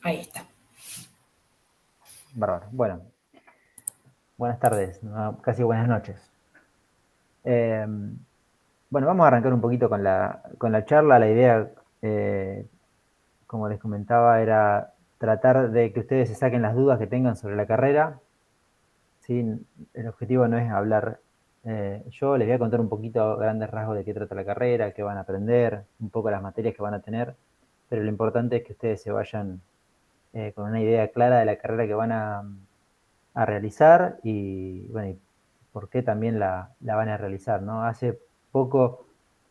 Ahí está. Bárbaro. Bueno, buenas tardes, casi buenas noches. Bueno, vamos a arrancar un poquito con la charla. La idea, como les comentaba, era tratar de que ustedes se saquen las dudas que tengan sobre la carrera. ¿Sí? El objetivo no es hablar. Yo les voy a contar un poquito a grandes rasgos de qué trata la carrera, qué van a aprender, un poco las materias que van a tener, pero lo importante es que ustedes se vayan con una idea clara de la carrera que van a realizar y, bueno, y por qué también la van a realizar, ¿no? Hace poco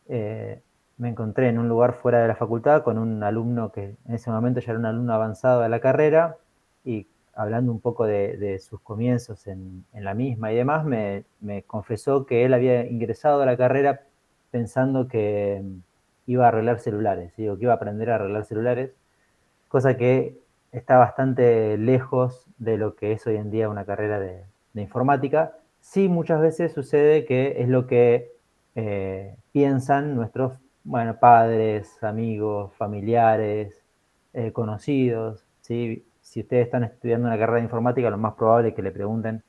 me encontré en un lugar fuera de la facultad con un alumno que en ese momento ya era un alumno avanzado de la carrera y hablando un poco de sus comienzos en la misma y demás, me confesó que él había ingresado a la carrera pensando que iba a arreglar celulares, digo, que iba a aprender a arreglar celulares, cosa que está bastante lejos de lo que es hoy en día una carrera de informática. Sí, muchas veces sucede que es lo que piensan nuestros, bueno, padres, amigos, familiares, conocidos, ¿sí? Si ustedes están estudiando una carrera de informática, lo más probable es que le pregunten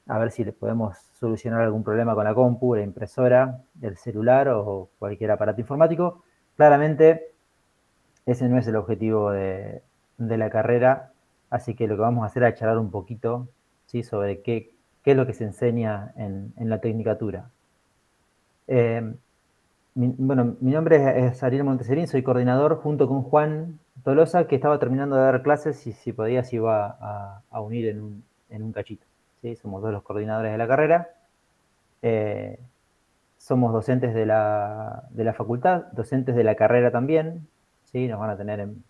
a ver si les podemos solucionar algún problema con la compu, la impresora, el celular o cualquier aparato informático. Claramente ese no es el objetivo de la carrera, así que lo que vamos a hacer es charlar un poquito, ¿sí? Sobre qué es lo que se enseña en la tecnicatura. Eh, bueno, mi nombre es Ariel Monteserín, soy coordinador junto con Juan Tolosa, que estaba terminando de dar clases y si podía se iba a unir en un cachito. ¿Sí? Somos dos los coordinadores de la carrera. Eh, Somos docentes de la facultad, docentes de la carrera también, ¿sí? Nos van a tener en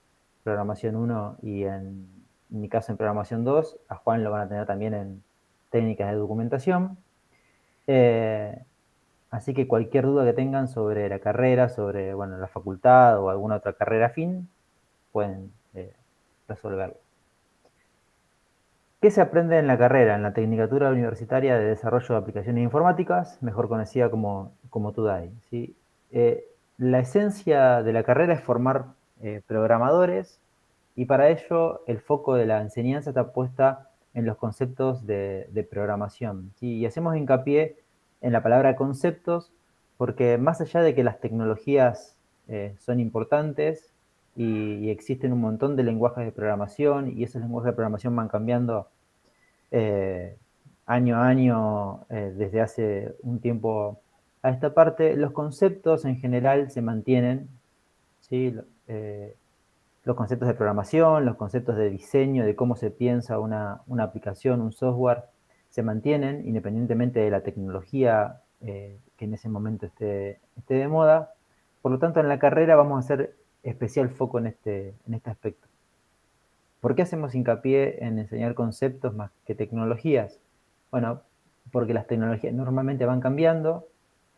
programación 1 y en mi caso en programación 2, a Juan lo van a tener también en técnicas de documentación. Eh, Así que cualquier duda que tengan sobre la carrera, sobre, bueno, la facultad o alguna otra carrera afín, pueden resolverlo. ¿Qué se aprende en la carrera, en la Tecnicatura Universitaria de Desarrollo de Aplicaciones Informáticas, mejor conocida como TUDAI? ¿Sí? La esencia de la carrera es formar programadores y para ello el foco de la enseñanza está puesta en los conceptos de programación. ¿Sí? Y hacemos hincapié en la palabra conceptos porque más allá de que las tecnologías son importantes y existen un montón de lenguajes de programación y esos lenguajes de programación van cambiando eh, año a año, desde hace un tiempo a esta parte, los conceptos en general se mantienen, ¿sí? Los conceptos de programación, los conceptos de diseño, de cómo se piensa una aplicación, un software, se mantienen independientemente de la tecnología que en ese momento esté de moda. Por lo tanto, en la carrera vamos a hacer especial foco en este aspecto. ¿Por qué hacemos hincapié en enseñar conceptos más que tecnologías? Bueno, porque las tecnologías normalmente van cambiando,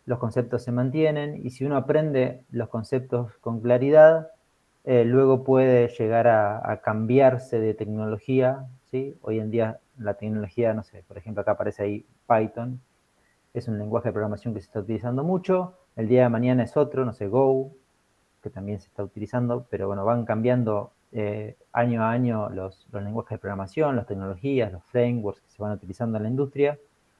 los conceptos se mantienen y si uno aprende los conceptos con claridad, luego puede llegar a cambiarse de tecnología, ¿sí? Hoy en día la tecnología, no sé, por ejemplo acá aparece ahí Python, es un lenguaje de programación que se está utilizando mucho, el día de mañana es otro, no sé, Go, que también se está utilizando, pero bueno, van cambiando año a año los lenguajes de programación, las tecnologías, los frameworks que se van utilizando en la industria.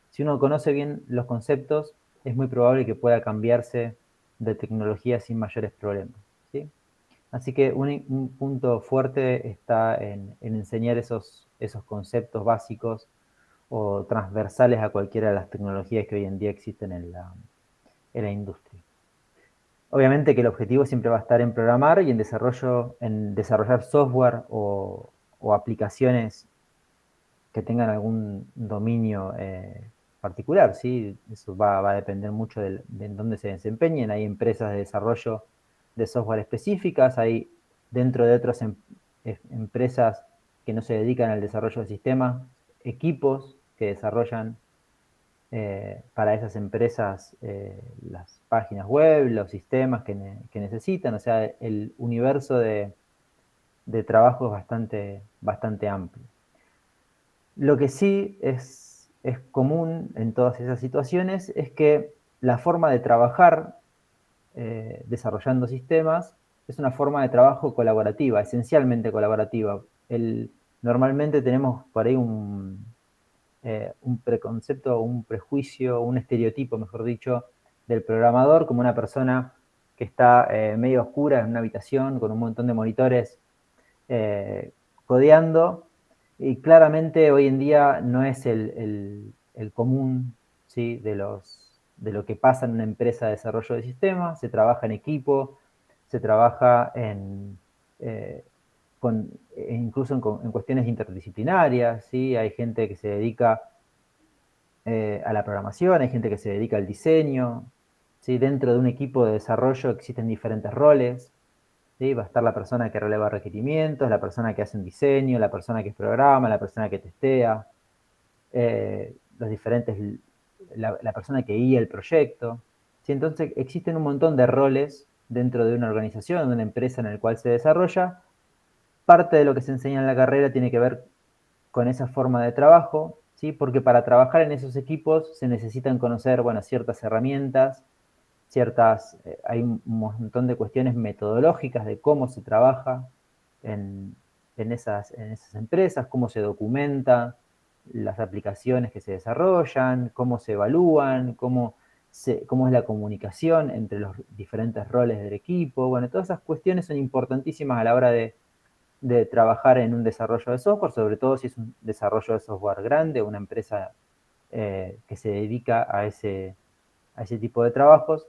Si uno conoce bien los conceptos, es muy probable que pueda cambiarse de tecnología sin mayores problemas, ¿sí? Así que un punto fuerte está en enseñar esos conceptos básicos o transversales a cualquiera de las tecnologías que hoy en día existen en la industria. Obviamente que el objetivo siempre va a estar en programar y en desarrollar software o aplicaciones que tengan algún dominio particular, ¿sí? Eso va a depender mucho de dónde se desempeñen. Hay empresas de desarrollo de software específicas, hay dentro de otras empresas que no se dedican al desarrollo de sistemas, equipos que desarrollan para esas empresas las páginas web, los sistemas que necesitan, o sea, el universo de trabajo es bastante amplio. Lo que sí es común en todas esas situaciones es que la forma de trabajar desarrollando sistemas es una forma de trabajo colaborativa, esencialmente colaborativa. Normalmente tenemos por ahí un preconcepto, un prejuicio, un estereotipo, mejor dicho, del programador como una persona que está medio oscura en una habitación con un montón de monitores codeando, y claramente hoy en día no es el común, ¿sí?, de lo que pasa en una empresa de desarrollo de sistemas. Se trabaja en equipo, se trabaja incluso en cuestiones interdisciplinarias, ¿sí? Hay gente que se dedica a la programación, hay gente que se dedica al diseño, ¿sí? Dentro de un equipo de desarrollo existen diferentes roles, ¿sí? Va a estar la persona que releva requerimientos, la persona que hace un diseño, la persona que programa, la persona que testea, los diferentes, la persona que guía el proyecto, ¿sí? Entonces existen un montón de roles dentro de una organización, de una empresa en la cual se desarrolla. Parte de lo que se enseña en la carrera tiene que ver con esa forma de trabajo, ¿sí? Porque para trabajar en esos equipos se necesitan conocer, bueno, ciertas herramientas, hay un montón de cuestiones metodológicas de cómo se trabaja en esas empresas, cómo se documenta las aplicaciones que se desarrollan, cómo se evalúan, cómo es la comunicación entre los diferentes roles del equipo. Bueno, todas esas cuestiones son importantísimas a la hora de trabajar en un desarrollo de software, sobre todo si es un desarrollo de software grande, una empresa que se dedica a ese tipo de trabajos.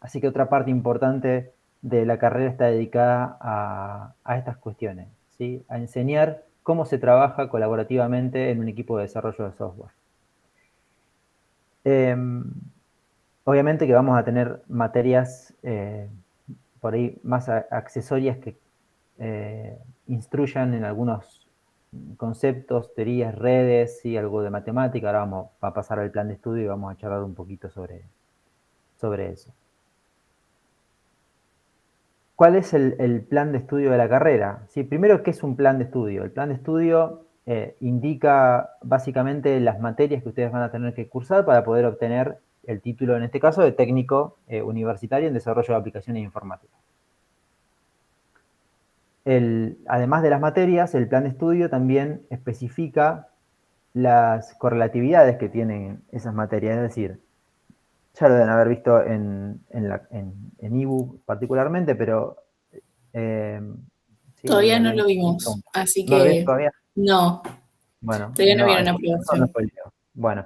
Así que otra parte importante de la carrera está dedicada a estas cuestiones, ¿sí? A enseñar cómo se trabaja colaborativamente en un equipo de desarrollo de software. Obviamente que vamos a tener materias por ahí más accesorias que instruyan en algunos conceptos, teorías, redes, y algo de matemática. Ahora vamos a pasar al plan de estudio y vamos a charlar un poquito sobre eso. ¿Cuál es el plan de estudio de la carrera? Sí, primero, ¿qué es un plan de estudio? El plan de estudio indica básicamente las materias que ustedes van a tener que cursar para poder obtener el título, en este caso, de técnico universitario en desarrollo de aplicaciones informáticas. Además de las materias, el plan de estudio también especifica las correlatividades que tienen esas materias, es decir, ya lo deben haber visto en ebook particularmente, pero... ¿sí? Todavía no lo vimos, así ¿No lo viste que todavía? no, Bueno, todavía no vieron la aprobación. bueno,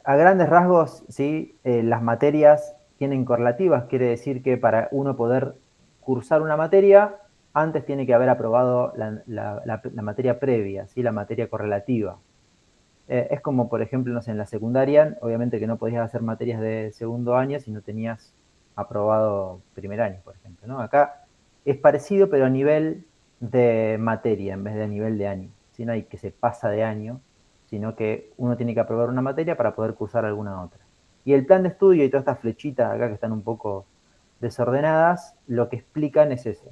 a grandes rasgos, ¿sí? Las materias tienen correlativas, quiere decir que para uno poder cursar una materia, antes tiene que haber aprobado la materia previa, ¿sí? La materia correlativa. Es como, por ejemplo, no sé, en la secundaria, obviamente que no podías hacer materias de segundo año si no tenías aprobado primer año, por ejemplo, ¿no? Acá es parecido, pero a nivel de materia en vez de a nivel de año. Si no hay que se pasa de año, sino que uno tiene que aprobar una materia para poder cursar alguna otra. Y el plan de estudio y todas estas flechitas acá que están un poco desordenadas, lo que explican es eso.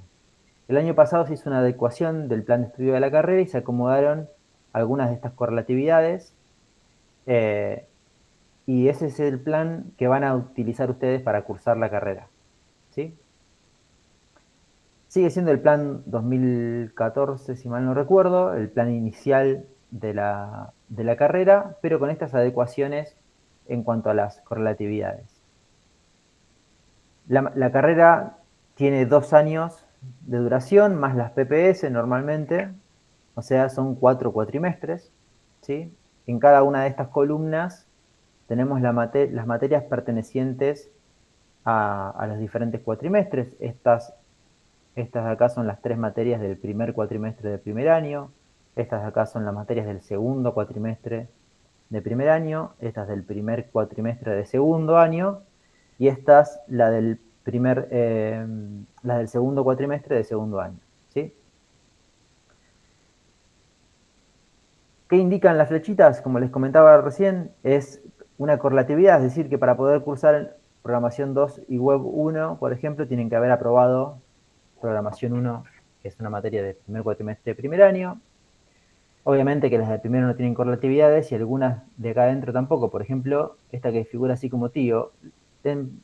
El año pasado se hizo una adecuación del plan de estudio de la carrera y se acomodaron algunas de estas correlatividades, y ese es el plan que van a utilizar ustedes para cursar la carrera, ¿sí? Sigue siendo el plan 2014, si mal no recuerdo, el plan inicial de la carrera, pero con estas adecuaciones en cuanto a las correlatividades. La carrera tiene 2 años de duración, más las PPS normalmente, o sea, son 4 cuatrimestres, ¿sí? En cada una de estas columnas tenemos las materias pertenecientes a los diferentes cuatrimestres. Estas de acá son las 3 materias del primer cuatrimestre del primer año. Estas de acá son las materias del segundo cuatrimestre de primer año. Estas del primer cuatrimestre de segundo año. Y estas, la del segundo cuatrimestre de segundo año, ¿sí? ¿Qué indican las flechitas? Como les comentaba recién, es una correlatividad, es decir, que para poder cursar Programación 2 y Web 1, por ejemplo, tienen que haber aprobado Programación 1, que es una materia del primer cuatrimestre de primer año. Obviamente que las del primero no tienen correlatividades y algunas de acá adentro tampoco. Por ejemplo, esta que figura así como tío.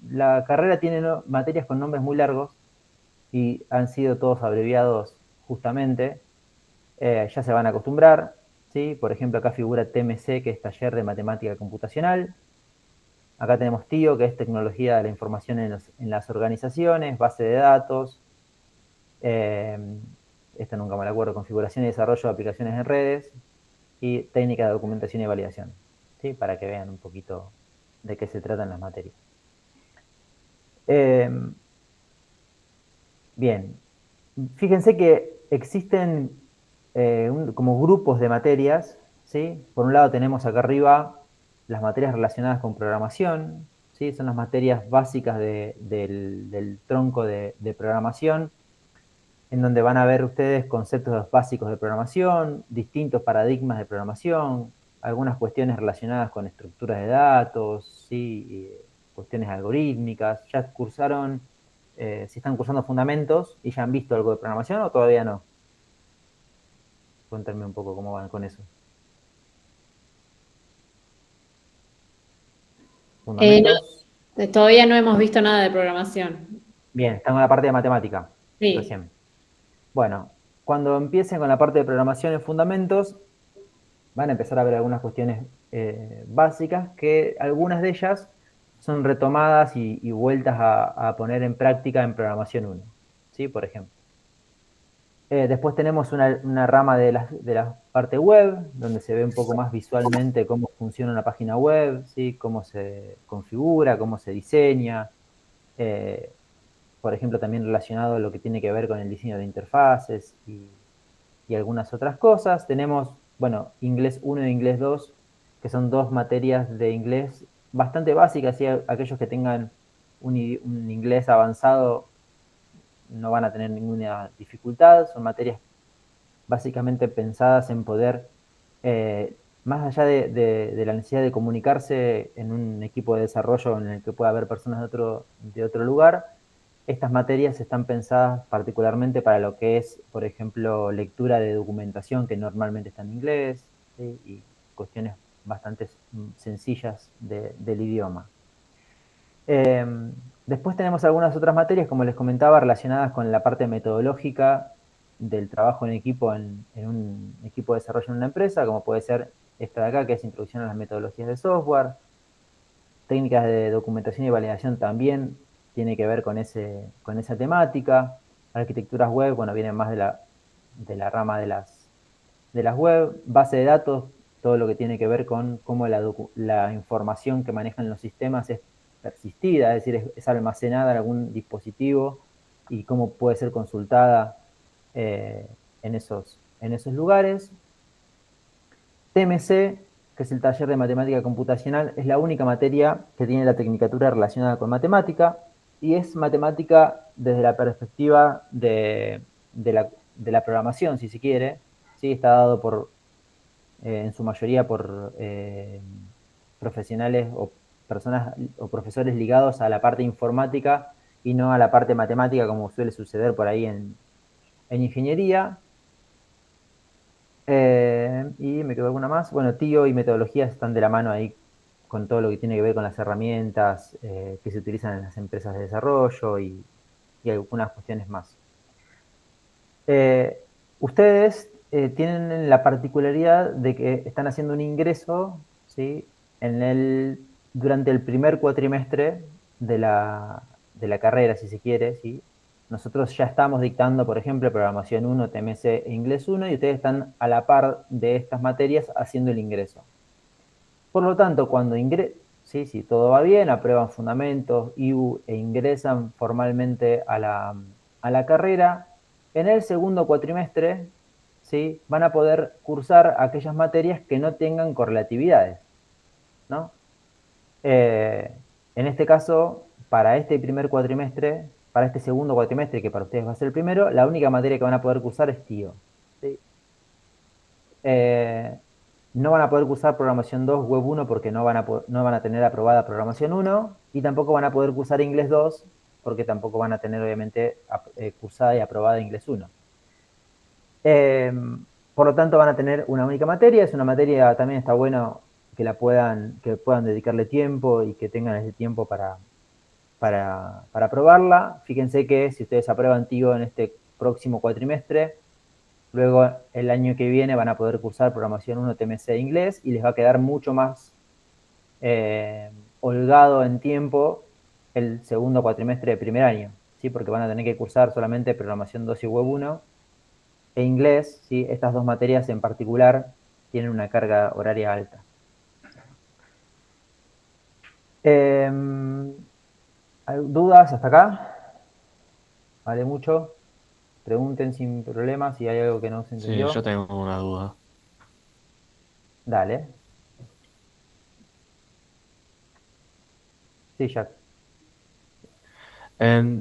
La carrera tiene materias con nombres muy largos y han sido todos abreviados justamente. Ya se van a acostumbrar, ¿sí? Por ejemplo, acá figura TMC, que es Taller de Matemática Computacional. Acá tenemos TIO, que es Tecnología de la Información en las Organizaciones, Base de Datos. Esta nunca me la acuerdo, Configuración y Desarrollo de Aplicaciones en Redes. Y Técnica de Documentación y Validación, ¿sí? Para que vean un poquito de qué se tratan las materias. Bien, fíjense que existen como grupos de materias, ¿sí? Por un lado tenemos acá arriba las materias relacionadas con programación, ¿sí? Son las materias básicas del tronco de programación, en donde van a ver ustedes conceptos básicos de programación, distintos paradigmas de programación, algunas cuestiones relacionadas con estructuras de datos, ¿sí? Cuestiones algorítmicas. ¿Ya cursaron, si están cursando fundamentos y ya han visto algo de programación o todavía no? Cuéntenme un poco cómo van con eso. ¿Fundamentos? Todavía no hemos visto nada de programación. Bien, están con la parte de matemática, Sí. recién. Bueno, cuando empiecen con la parte de programación en fundamentos, van a empezar a ver algunas cuestiones básicas, que algunas de ellas son retomadas y vueltas a poner en práctica en programación 1, ¿sí? Por ejemplo. Después tenemos una rama de la parte web, donde se ve un poco más visualmente cómo funciona una página web, ¿sí? Cómo se configura, cómo se diseña. Por ejemplo, también relacionado a lo que tiene que ver con el diseño de interfaces y algunas otras cosas. Tenemos, bueno, inglés 1 e inglés 2, que son dos materias de inglés bastante básicas, y aquellos que tengan un inglés avanzado no van a tener ninguna dificultad. Son materias básicamente pensadas en poder, más allá de la necesidad de comunicarse en un equipo de desarrollo en el que pueda haber personas de otro lugar, estas materias están pensadas particularmente para lo que es, por ejemplo, lectura de documentación que normalmente está en inglés, ¿sí? Y cuestiones bastante sencillas del idioma. Después tenemos algunas otras materias, como les comentaba, relacionadas con la parte metodológica del trabajo en equipo en un equipo de desarrollo en una empresa, como puede ser esta de acá, que es Introducción a las Metodologías de Software. Técnicas de documentación y validación también tiene que ver con esa temática. Arquitecturas web, bueno, vienen más de la rama de las web. Base de datos, todo lo que tiene que ver con cómo la información que manejan los sistemas es persistida, es decir, es almacenada en algún dispositivo y cómo puede ser consultada en esos lugares. TMC, que es el taller de matemática computacional, es la única materia que tiene la tecnicatura relacionada con matemática, y es matemática desde la perspectiva de la programación, si se quiere. ¿Sí? Está dado en su mayoría por profesionales o personas o profesores ligados a la parte informática y no a la parte matemática, como suele suceder por ahí en ingeniería. Y me quedó alguna más. Bueno, TIO y metodologías están de la mano ahí con todo lo que tiene que ver con las herramientas que se utilizan en las empresas de desarrollo y algunas cuestiones más. Ustedes tienen la particularidad de que están haciendo un ingreso, ¿sí? Durante el primer cuatrimestre de la carrera, si se quiere, ¿sí? Nosotros ya estamos dictando, por ejemplo, Programación 1, TMC e Inglés 1, y ustedes están a la par de estas materias haciendo el ingreso. Por lo tanto, cuando ¿sí? Si todo va bien, aprueban fundamentos, IU, e ingresan formalmente a la carrera, en el segundo cuatrimestre, ¿sí? Van a poder cursar aquellas materias que no tengan correlatividades, ¿no? En este caso, para este primer cuatrimestre, para este segundo cuatrimestre, que para ustedes va a ser el primero, la única materia que van a poder cursar es TIO, ¿sí? No van a poder cursar Programación 2, Web 1, porque no van a tener aprobada Programación 1, y tampoco van a poder cursar Inglés 2, porque tampoco van a tener, obviamente, cursada y aprobada Inglés 1. Por lo tanto, van a tener una única materia. Es una materia, también está bueno que puedan dedicarle tiempo y que tengan ese tiempo para para aprobarla. Fíjense que si ustedes aprueban TIO en este próximo cuatrimestre, luego el año que viene van a poder cursar Programación 1, TMC e Inglés y les va a quedar mucho más holgado en tiempo el segundo cuatrimestre de primer año, ¿sí? Porque van a tener que cursar solamente Programación 2 y Web 1 e Inglés, ¿sí? Estas dos materias en particular tienen una carga horaria alta. ¿Hay dudas hasta acá? ¿Vale mucho? Pregunten sin problemas si hay algo que no se Sí, entendió. yo tengo una duda. Dale. Sí, Jack.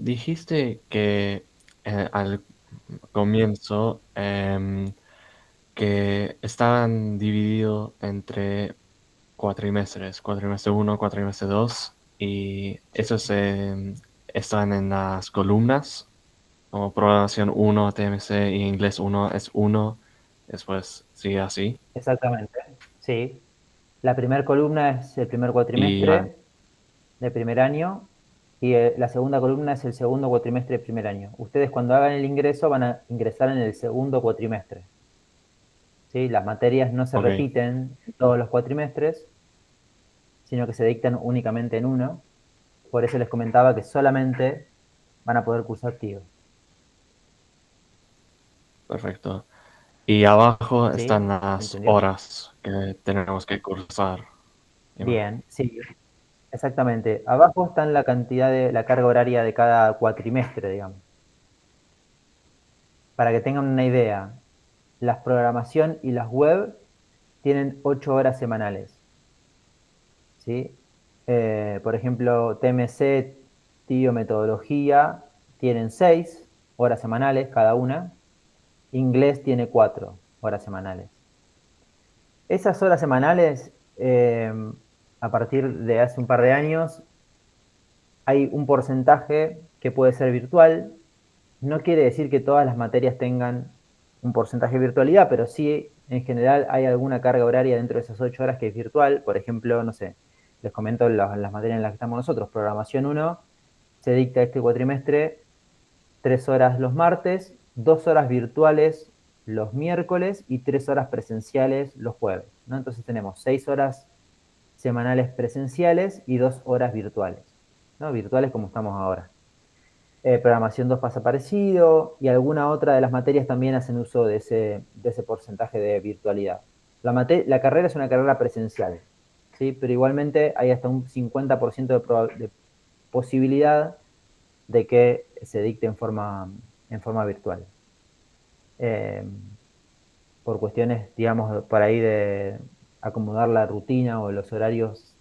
Dijiste que al comienzo que estaban divididos entre cuatrimestres, cuatrimestre 1, cuatrimestre 2, y esos están en las columnas, como programación 1, TMC y inglés 1 es 1, después sigue así. Exactamente. Sí. La primera columna es el primer Y cuatrimestre de primer año y la segunda columna es el segundo cuatrimestre de primer año. Ustedes cuando hagan el ingreso van a ingresar en el segundo cuatrimestre. ¿Sí? Las materias no se ok, repiten en todos los cuatrimestres, sino que se dictan únicamente en uno. Por eso les comentaba que solamente van a poder cursar TIO. perfecto. Y abajo ¿Sí? están las ¿Entendió? horas que tenemos que cursar. Bien, sí, exactamente. Abajo está la cantidad de la carga horaria de cada cuatrimestre, digamos. Para que tengan una idea, las programación y las web tienen 8 horas semanales. ¿Sí? Por ejemplo, TMC, TIO, metodología, tienen 6 horas semanales cada una. Inglés tiene 4 horas semanales. Esas horas semanales, a partir de hace un par de años, hay un porcentaje que puede ser virtual. No quiere decir que todas las materias tengan un porcentaje de virtualidad, pero sí, en general, hay alguna carga horaria dentro de esas 8 horas que es virtual. Por ejemplo, no sé, les comento las materias en las que estamos nosotros. Programación 1 se dicta este cuatrimestre 3 horas los martes, 2 horas virtuales los miércoles y 3 horas presenciales los jueves, ¿no? Entonces tenemos 6 horas semanales presenciales y 2 horas virtuales, ¿no? Virtuales como estamos ahora. Programación 2 pasa parecido y alguna otra de las materias también hacen uso de ese porcentaje de virtualidad. La carrera es una carrera presencial, ¿sí? Pero igualmente hay hasta un 50% de posibilidad de que se dicte en forma virtual. Por cuestiones, digamos, por ahí de acomodar la rutina o los horarios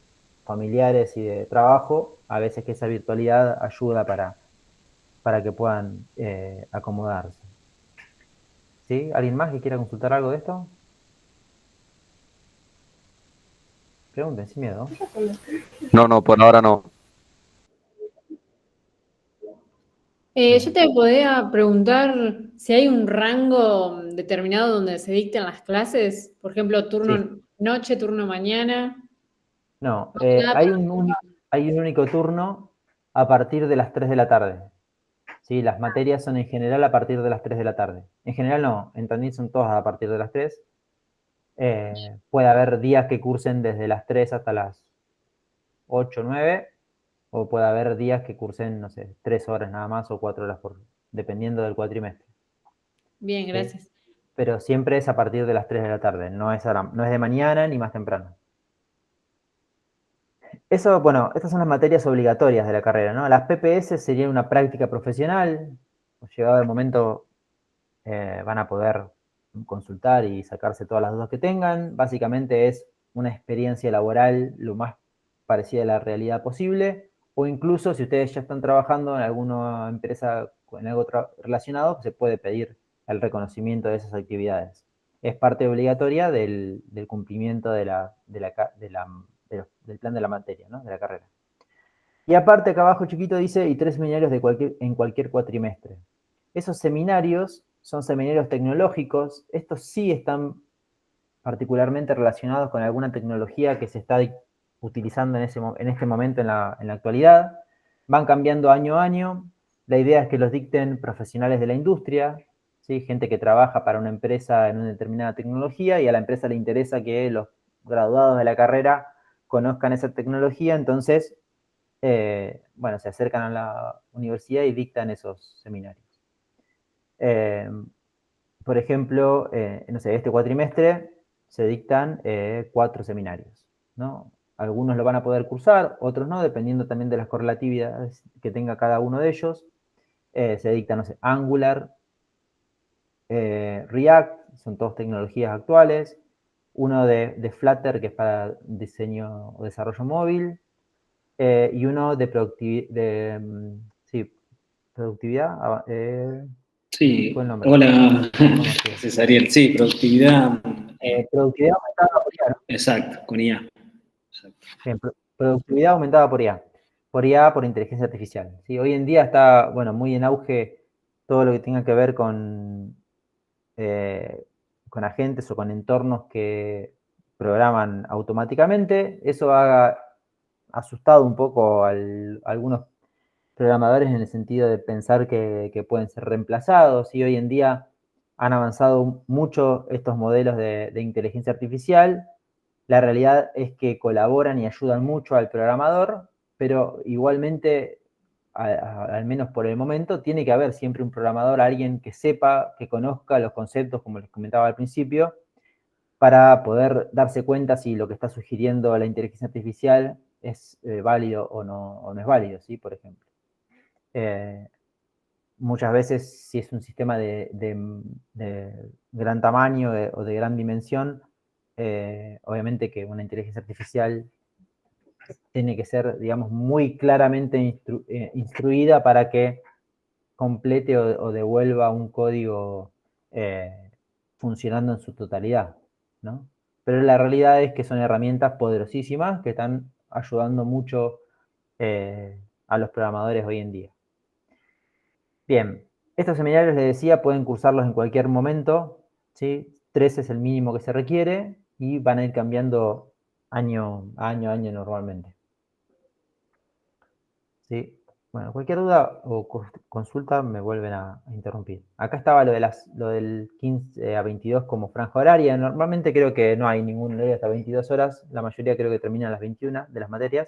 familiares y de trabajo, a veces que esa virtualidad ayuda para que puedan acomodarse. ¿Sí? ¿Alguien más que quiera consultar algo de esto? Pregunten, sin miedo. No, por ahora no. Yo te podría preguntar si hay un rango determinado donde se dicten las clases, por ejemplo, turno Sí. noche, turno mañana. No, Nada hay para- hay un único turno a partir de las 3 de la tarde. ¿Sí? Las materias son en general a partir de las 3 de la tarde. En general no, en Tandil son todas a partir de las 3. Puede haber días que cursen desde las 3 hasta las 8 o 9, o puede haber días que cursen, no sé, 3 horas nada más o 4 horas dependiendo del cuatrimestre. Bien, ¿Sí? gracias. Pero siempre es a partir de las 3 de la tarde, no es de mañana ni más temprano. Eso, bueno, estas son las materias obligatorias de la carrera, ¿no? Las PPS serían una práctica profesional, llegado el momento van a poder consultar y sacarse todas las dudas que tengan. Básicamente es una experiencia laboral lo más parecida a la realidad posible, o incluso si ustedes ya están trabajando en alguna empresa en algo relacionado, se puede pedir el reconocimiento de esas actividades. Es parte obligatoria del cumplimiento del plan de la materia, ¿no? De la carrera. Y aparte acá abajo chiquito dice, y 3 seminarios en cualquier cuatrimestre. Esos seminarios son seminarios tecnológicos. Estos sí están particularmente relacionados con alguna tecnología que se está utilizando en este momento en la actualidad. van cambiando año a año. La idea es que los dicten profesionales de la industria, ¿sí? Gente que trabaja para una empresa en una determinada tecnología y a la empresa le interesa que los graduados de la carrera conozcan esa tecnología, entonces, bueno, se acercan a la universidad y dictan esos seminarios. Por ejemplo, no sé, este cuatrimestre se dictan 4 seminarios, ¿no? Algunos lo van a poder cursar, otros no, dependiendo también de las correlatividades que tenga cada uno de ellos. Se dictan, no sé, Angular, React, son todas tecnologías actuales. Uno de Flutter, que es para diseño o desarrollo móvil. Y uno de productividad. Sí, Fue el nombre. hola, No me acuerdo. Cesariel. Sí, productividad. Productividad aumentada por IA. Exacto, con IA. Exacto. Bien, productividad aumentada por IA. Por IA, por inteligencia artificial. ¿Sí? Hoy en día está, bueno, muy en auge todo lo que tenga que ver con agentes o con entornos que programan automáticamente. Eso ha asustado un poco a algunos programadores en el sentido de pensar que pueden ser reemplazados. Y hoy en día han avanzado mucho estos modelos de inteligencia artificial. La realidad es que colaboran y ayudan mucho al programador, pero igualmente, al menos por el momento, tiene que haber siempre un programador, alguien que sepa, que conozca los conceptos, como les comentaba al principio, para poder darse cuenta si lo que está sugiriendo la inteligencia artificial es válido o no es válido, ¿sí? Por ejemplo. Muchas veces, si es un sistema de gran tamaño o de gran dimensión, obviamente que una inteligencia artificial tiene que ser, digamos, muy claramente instruida para que complete o devuelva un código funcionando en su totalidad, ¿no? Pero la realidad es que son herramientas poderosísimas que están ayudando mucho a los programadores hoy en día. Bien, estos seminarios, les decía, pueden cursarlos en cualquier momento, ¿sí? 3 es el mínimo que se requiere y van a ir cambiando año a año normalmente. ¿Sí? Bueno, cualquier duda o consulta me vuelven a interrumpir. Acá estaba lo del 15 a 22 como franja horaria. Normalmente creo que no hay ningún horario hasta 22 horas. La mayoría creo que terminan a las 21 de las materias.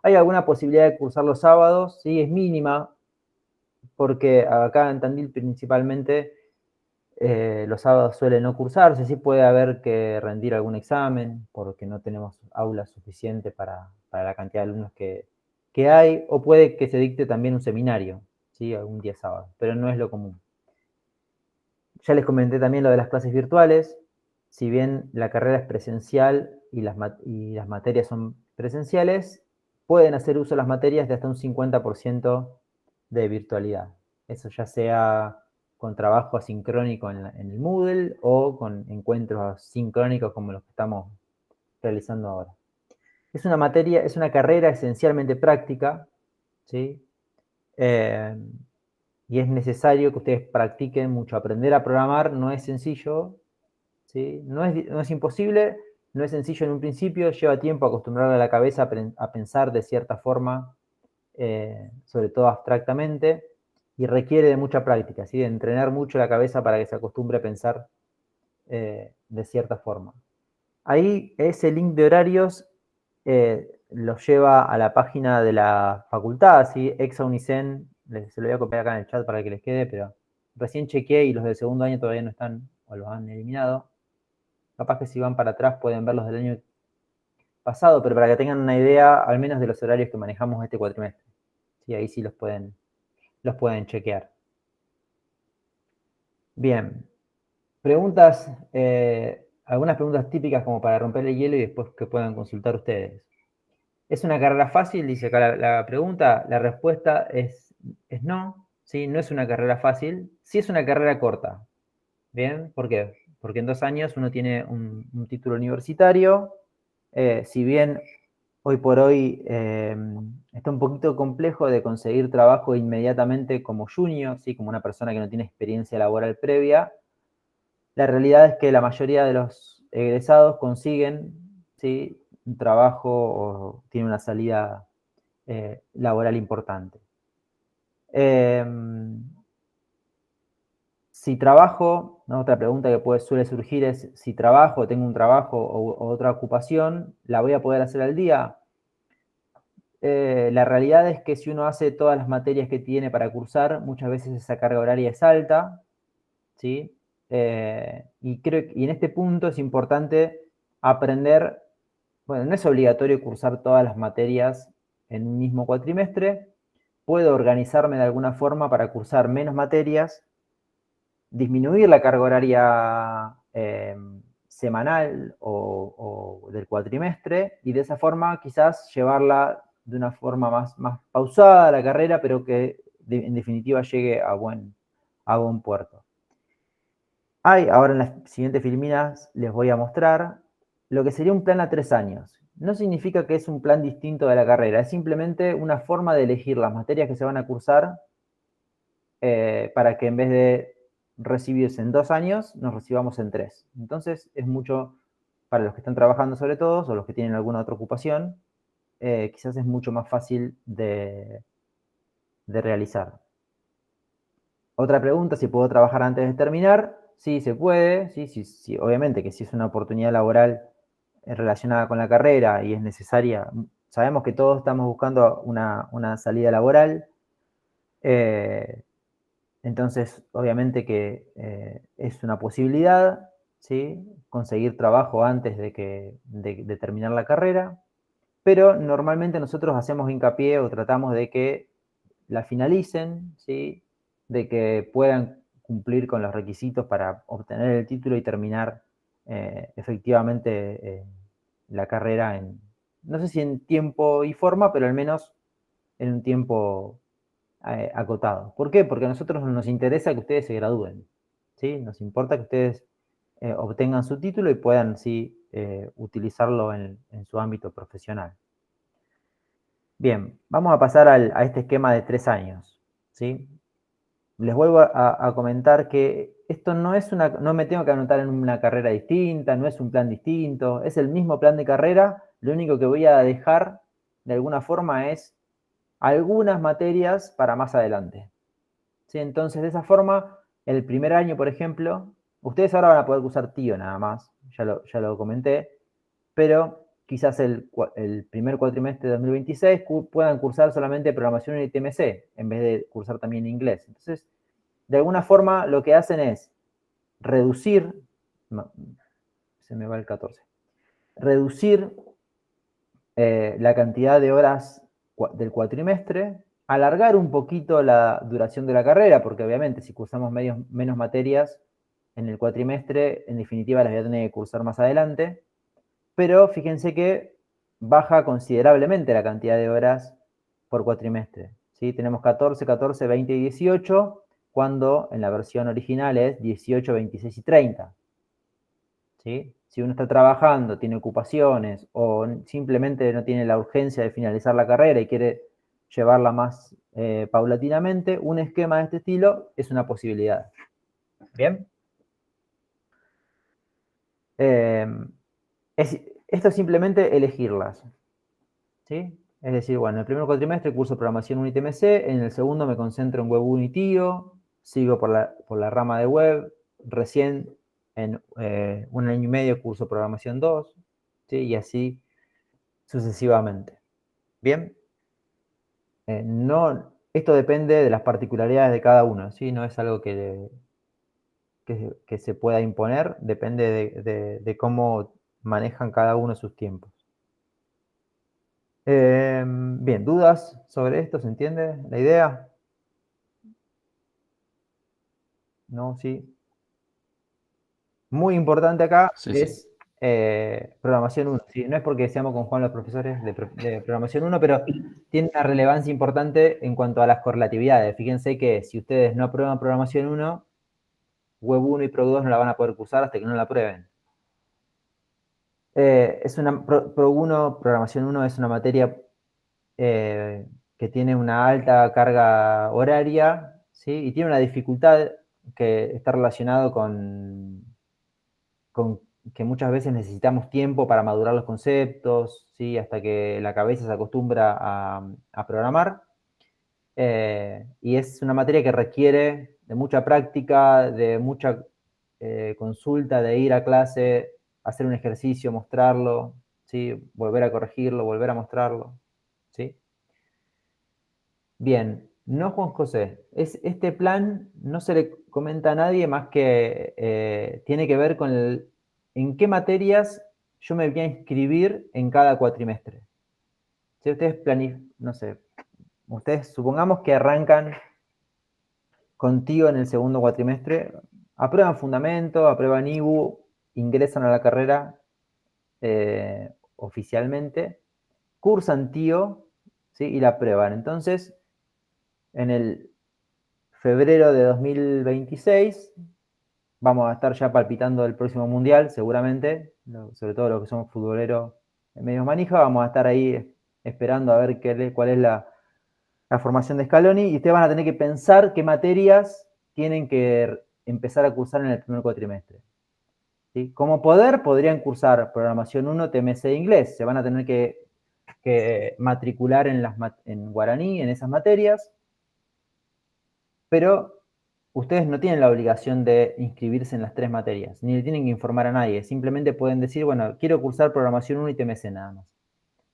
¿Hay alguna posibilidad de cursar los sábados? Sí, es mínima, porque acá en Tandil principalmente los sábados suelen no cursarse. Sí puede haber que rendir algún examen, porque no tenemos aulas suficientes para la cantidad de alumnos que hay, o puede que se dicte también un seminario, ¿sí? Algún día sábado, pero no es lo común. Ya les comenté también lo de las clases virtuales. Si bien la carrera es presencial y las materias son presenciales, pueden hacer uso de las materias de hasta un 50% de virtualidad. Eso ya sea con trabajo asincrónico en el Moodle o con encuentros sincrónicos como los que estamos realizando ahora. Es una carrera esencialmente práctica, ¿sí? Y es necesario que ustedes practiquen mucho. Aprender a programar no es sencillo, ¿sí? No es imposible, no es sencillo en un principio, lleva tiempo acostumbrar a la cabeza a pensar de cierta forma, sobre todo abstractamente, y requiere de mucha práctica, ¿sí? De entrenar mucho la cabeza para que se acostumbre a pensar de cierta forma. Ahí ese link de horarios los lleva a la página de la facultad, ¿sí? Exaunicen, se lo voy a copiar acá en el chat para que les quede, pero recién chequeé y los del segundo año todavía no están, o los han eliminado. Capaz que si van para atrás pueden ver los del año pasado, pero para que tengan una idea al menos de los horarios que manejamos este cuatrimestre. Sí, ahí sí los pueden chequear. Bien. Preguntas, algunas preguntas típicas como para romper el hielo y después que puedan consultar ustedes. ¿Es una carrera fácil? Dice acá la pregunta. La respuesta es no, ¿sí? No es una carrera fácil. Sí es una carrera corta. ¿Bien? ¿Por qué? Porque en 2 años uno tiene un título universitario. Si bien hoy por hoy está un poquito complejo de conseguir trabajo inmediatamente como junior, ¿sí? Como una persona que no tiene experiencia laboral previa, la realidad es que la mayoría de los egresados consiguen, ¿sí? Un trabajo o tienen una salida laboral importante. Si trabajo, ¿no? Otra pregunta que suele surgir es, si trabajo, tengo un trabajo o otra ocupación, ¿la voy a poder hacer al día? La realidad es que si uno hace todas las materias que tiene para cursar, muchas veces esa carga horaria es alta, ¿sí? Y en este punto es importante aprender, bueno, no es obligatorio cursar todas las materias en un mismo cuatrimestre, puedo organizarme de alguna forma para cursar menos materias, disminuir la carga horaria semanal o del cuatrimestre y de esa forma quizás llevarla de una forma más pausada a la carrera, pero que en definitiva llegue a buen puerto. Ahora en las siguientes filminas les voy a mostrar lo que sería un plan a 3 años. No significa que es un plan distinto de la carrera, es simplemente una forma de elegir las materias que se van a cursar para que en vez de recibirse en 2 años, nos recibamos en 3. Entonces es mucho, para los que están trabajando sobre todo, o los que tienen alguna otra ocupación, quizás es mucho más fácil de realizar. Otra pregunta, si puedo trabajar antes de terminar. Sí, se puede, sí, obviamente que si es una oportunidad laboral relacionada con la carrera y es necesaria, sabemos que todos estamos buscando una salida laboral, entonces obviamente que es una posibilidad, ¿sí? Conseguir trabajo antes de terminar la carrera, pero normalmente nosotros hacemos hincapié o tratamos de que la finalicen, ¿sí? De que puedan cumplir con los requisitos para obtener el título y terminar efectivamente la carrera no sé si en tiempo y forma, pero al menos en un tiempo acotado. ¿Por qué? Porque a nosotros nos interesa que ustedes se gradúen, ¿sí? Nos importa que ustedes obtengan su título y puedan, sí, utilizarlo en su ámbito profesional. Bien, vamos a pasar a este esquema de 3 años, ¿sí? Les vuelvo a comentar que esto no me tengo que anotar en una carrera distinta, no es un plan distinto, es el mismo plan de carrera, lo único que voy a dejar de alguna forma es algunas materias para más adelante, ¿sí? Entonces, de esa forma, el primer año, por ejemplo, ustedes ahora van a poder cursar TIO nada más, ya lo comenté, pero quizás el primer cuatrimestre de 2026 puedan cursar solamente programación en ITMC, en vez de cursar también inglés. Entonces, de alguna forma, lo que hacen es reducir, se me va el 14, reducir la cantidad de horas del cuatrimestre, alargar un poquito la duración de la carrera, porque obviamente si cursamos menos materias en el cuatrimestre, en definitiva las voy a tener que cursar más adelante, pero fíjense que baja considerablemente la cantidad de horas por cuatrimestre, ¿sí? Tenemos 14, 14, 20 y 18, cuando en la versión original es 18, 26 y 30, ¿sí? Si uno está trabajando, tiene ocupaciones o simplemente no tiene la urgencia de finalizar la carrera y quiere llevarla más paulatinamente, un esquema de este estilo es una posibilidad. ¿Bien? Esto es simplemente elegirlas, ¿sí? Es decir, bueno, en el primer cuatrimestre curso programación UNI TMC, en el segundo me concentro en web UNI TIO, sigo por la rama de web, recién en 1 año y medio curso programación 2, ¿sí? Y así sucesivamente. ¿Bien? Esto depende de las particularidades de cada uno, ¿sí? No es algo que se pueda imponer, depende de cómo manejan cada uno sus tiempos. Bien, ¿dudas sobre esto? ¿Se entiende la idea? ¿No? ¿Sí? Muy importante acá Sí, es programación 1. ¿Sí? No es porque seamos con Juan los profesores de programación 1, pero tiene una relevancia importante en cuanto a las correlatividades. Fíjense que si ustedes no aprueban programación 1, web 1 y pro 2 no la van a poder cursar hasta que no la aprueben. Pro 1, programación 1 es una materia que tiene una alta carga horaria, ¿sí? Y tiene una dificultad que está relacionado con que muchas veces necesitamos tiempo para madurar los conceptos, ¿sí? Hasta que la cabeza se acostumbra a programar. Y es una materia que requiere de mucha práctica, de mucha consulta, de ir a clase, hacer un ejercicio, mostrarlo, ¿sí? Volver a corregirlo, volver a mostrarlo, ¿sí? Bien, no Juan José, este plan no se le comenta a nadie más que tiene que ver con en qué materias yo me voy a inscribir en cada cuatrimestre. Si ustedes no sé, ustedes supongamos que arrancan contigo en el segundo cuatrimestre, aprueban fundamento, aprueban IBU, ingresan a la carrera oficialmente, cursan TIO, ¿sí? Y la aprueban. Entonces, en el febrero de 2026 vamos a estar ya palpitando el próximo mundial, seguramente, sobre todo los que somos futboleros medio manija, vamos a estar ahí esperando a ver cuál es la formación de Scaloni, y ustedes van a tener que pensar qué materias tienen que empezar a cursar en el primer cuatrimestre. ¿Sí? Como podrían cursar programación 1, TMC e inglés, se van a tener que matricular en guaraní, en esas materias, pero ustedes no tienen la obligación de inscribirse en las 3 materias, ni le tienen que informar a nadie, simplemente pueden decir, bueno, quiero cursar programación 1 y TMC nada más.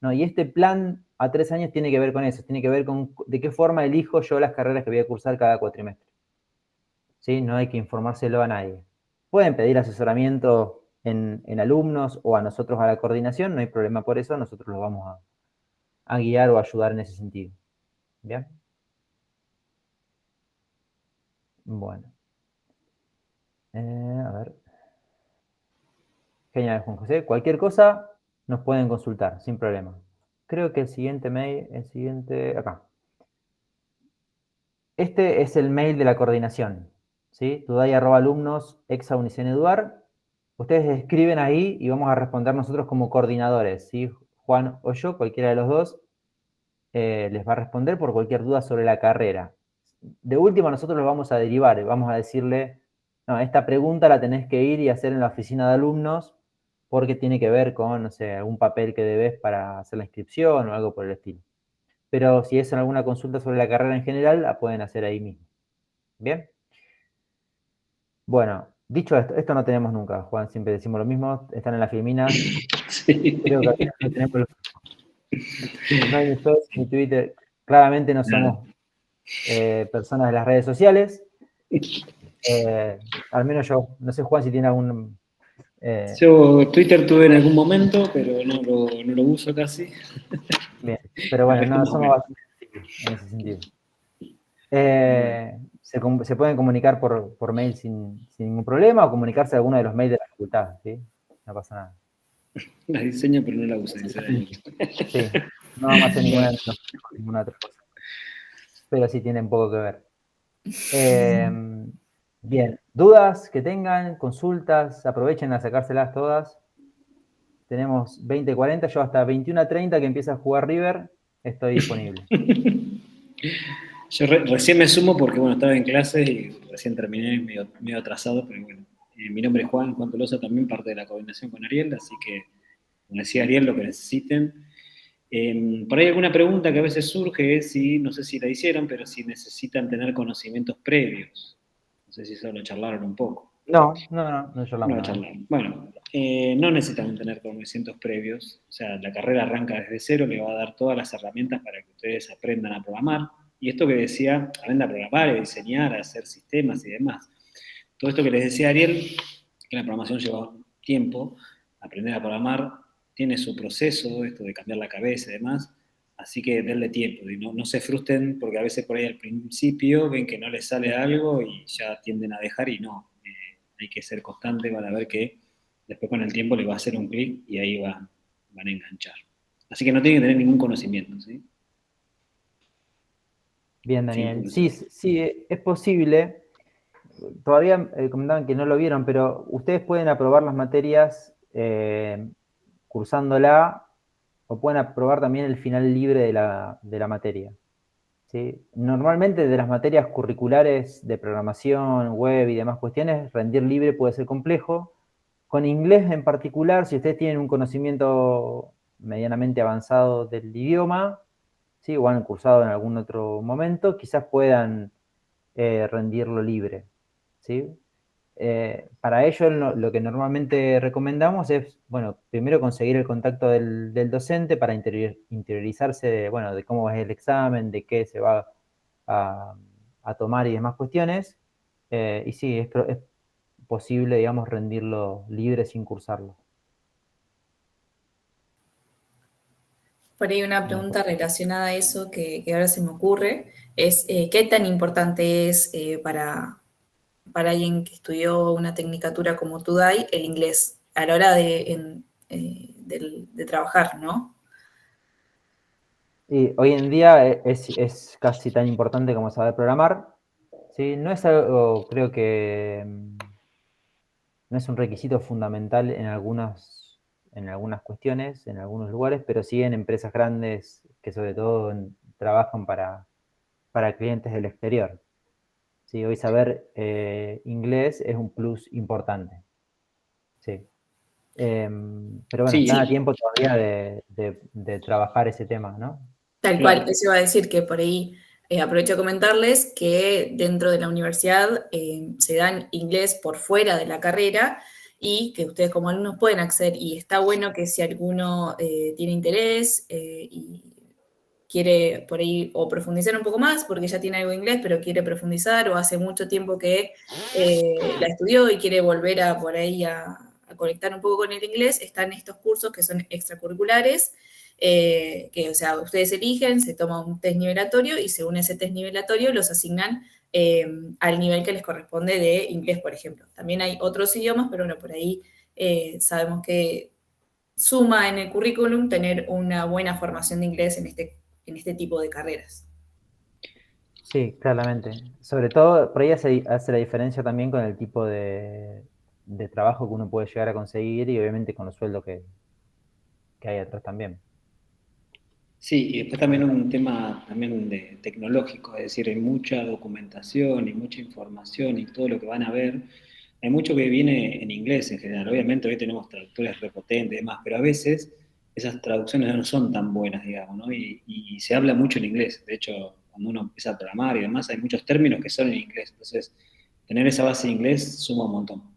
No, y este plan a 3 años tiene que ver con eso, tiene que ver con de qué forma elijo yo las carreras que voy a cursar cada cuatrimestre. ¿Sí? No hay que informárselo a nadie. Pueden pedir asesoramiento en alumnos o a nosotros a la coordinación, no hay problema por eso, nosotros los vamos a guiar o ayudar en ese sentido. ¿Bien? Bueno. A ver. Genial, Juan José. Cualquier cosa nos pueden consultar, sin problema. Creo que el siguiente mail, acá. Este es el mail de la coordinación, ¿sí? Tudai@alumnos, exa-Uniceneduar. Ustedes escriben ahí y vamos a responder nosotros como coordinadores, ¿sí? Juan o yo, cualquiera de los dos, les va a responder por cualquier duda sobre la carrera. De último, nosotros los vamos a derivar, vamos a decirle, no, esta pregunta la tenés que ir y hacer en la oficina de alumnos porque tiene que ver con, no sé, algún papel que debes para hacer la inscripción o algo por el estilo. Pero si es alguna consulta sobre la carrera en general, la pueden hacer ahí mismo. ¿Bien? Bueno, dicho esto no tenemos nunca, Juan, siempre decimos lo mismo, están en la filmina. Sí. Creo que no tenemos no hay ni Facebook ni Twitter, claramente no somos personas de las redes sociales. Al menos yo, no sé, Juan, si tiene algún... Yo Twitter tuve en algún momento, pero no lo uso casi. Bien, pero bueno, no, somos bastante en ese sentido. Se pueden comunicar por mail sin ningún problema o comunicarse a alguno de los mails de la facultad, ¿sí? No pasa nada. La diseño, pero no la uso, sinceramente. Sí, no vamos a hacer ninguna otra cosa. Pero sí tienen poco que ver. Bien, dudas que tengan, consultas, aprovechen a sacárselas todas. Tenemos 20:40, yo hasta 21:30 que empieza a jugar River, estoy disponible. Yo recién me sumo porque, bueno, estaba en clase y recién terminé medio atrasado, pero bueno. Mi nombre es Juan Tolosa, también parte de la coordinación con Ariel, así que, como decía Ariel, lo que necesiten. Por ahí alguna pregunta que a veces surge es si, no sé si la hicieron, pero si necesitan tener conocimientos previos. No sé si eso lo charlaron un poco. No charlamos No nada. charlaron. Bueno, no necesitan tener conocimientos previos, o sea, la carrera arranca desde cero, le va a dar todas las herramientas para que ustedes aprendan a programar. Y esto que decía, aprendan a programar, a diseñar, a hacer sistemas y demás. Todo esto que les decía Ariel, que la programación lleva tiempo, aprender a programar tiene su proceso, esto de cambiar la cabeza y demás, así que denle tiempo y no se frustren porque a veces por ahí al principio ven que no les sale algo y ya tienden a dejar y no, hay que ser constante, van a ver que después con el tiempo les va a hacer un clic y ahí van a enganchar. Así que no tienen que tener ningún conocimiento, ¿sí? Bien, Daniel. Sí, es posible. Todavía comentaban que no lo vieron, pero ustedes pueden aprobar las materias cursándola o pueden aprobar también el final libre de la materia. ¿Sí? Normalmente de las materias curriculares de programación, web y demás cuestiones, rendir libre puede ser complejo. con inglés en particular, si ustedes tienen un conocimiento medianamente avanzado del idioma, ¿sí? O han cursado en algún otro momento, quizás puedan rendirlo libre, ¿sí? Para ello lo que normalmente recomendamos es, bueno, primero conseguir el contacto del docente para interiorizarse de, bueno, de cómo es el examen, de qué se va a tomar y demás cuestiones. Y sí, es posible, digamos, rendirlo libre sin cursarlo. Por ahí una pregunta relacionada a eso que ahora se me ocurre es ¿qué tan importante es para alguien que estudió una tecnicatura como TUDAI el inglés a la hora de trabajar, ¿no? Y hoy en día es casi tan importante como saber programar, ¿sí? No es algo, creo que no es un requisito fundamental en algunas cuestiones, en algunos lugares, pero sí en empresas grandes que sobre todo trabajan para clientes del exterior. Sí, hoy saber inglés es un plus importante. Sí. Pero bueno, Sí, están a sí. tiempo todavía de trabajar ese tema, ¿no? Tal Claro. cual, eso iba a decir que por ahí aprovecho a comentarles que dentro de la universidad se dan inglés por fuera de la carrera y que ustedes como alumnos pueden acceder y está bueno que si alguno tiene interés y quiere por ahí o profundizar un poco más porque ya tiene algo de inglés pero quiere profundizar o hace mucho tiempo que la estudió y quiere volver a por ahí a conectar un poco con el inglés, están estos cursos que son extracurriculares que, o sea, ustedes eligen, se toma un test nivelatorio y según ese test nivelatorio los asignan al nivel que les corresponde de inglés, por ejemplo. También hay otros idiomas, pero bueno, por ahí sabemos que suma en el currículum tener una buena formación de inglés en este tipo de carreras. Sí, claramente. Sobre todo, por ahí hace la diferencia también con el tipo de trabajo que uno puede llegar a conseguir y obviamente con los sueldos que hay atrás también. Sí, y después también un tema también tecnológico, es decir, hay mucha documentación y mucha información y todo lo que van a ver. Hay mucho que viene en inglés en general. Obviamente hoy tenemos traductores repotentes y demás, pero a veces esas traducciones no son tan buenas, digamos, ¿no? Y se habla mucho en inglés. De hecho, cuando uno empieza a programar y demás, hay muchos términos que son en inglés. Entonces, tener esa base de inglés suma un montón.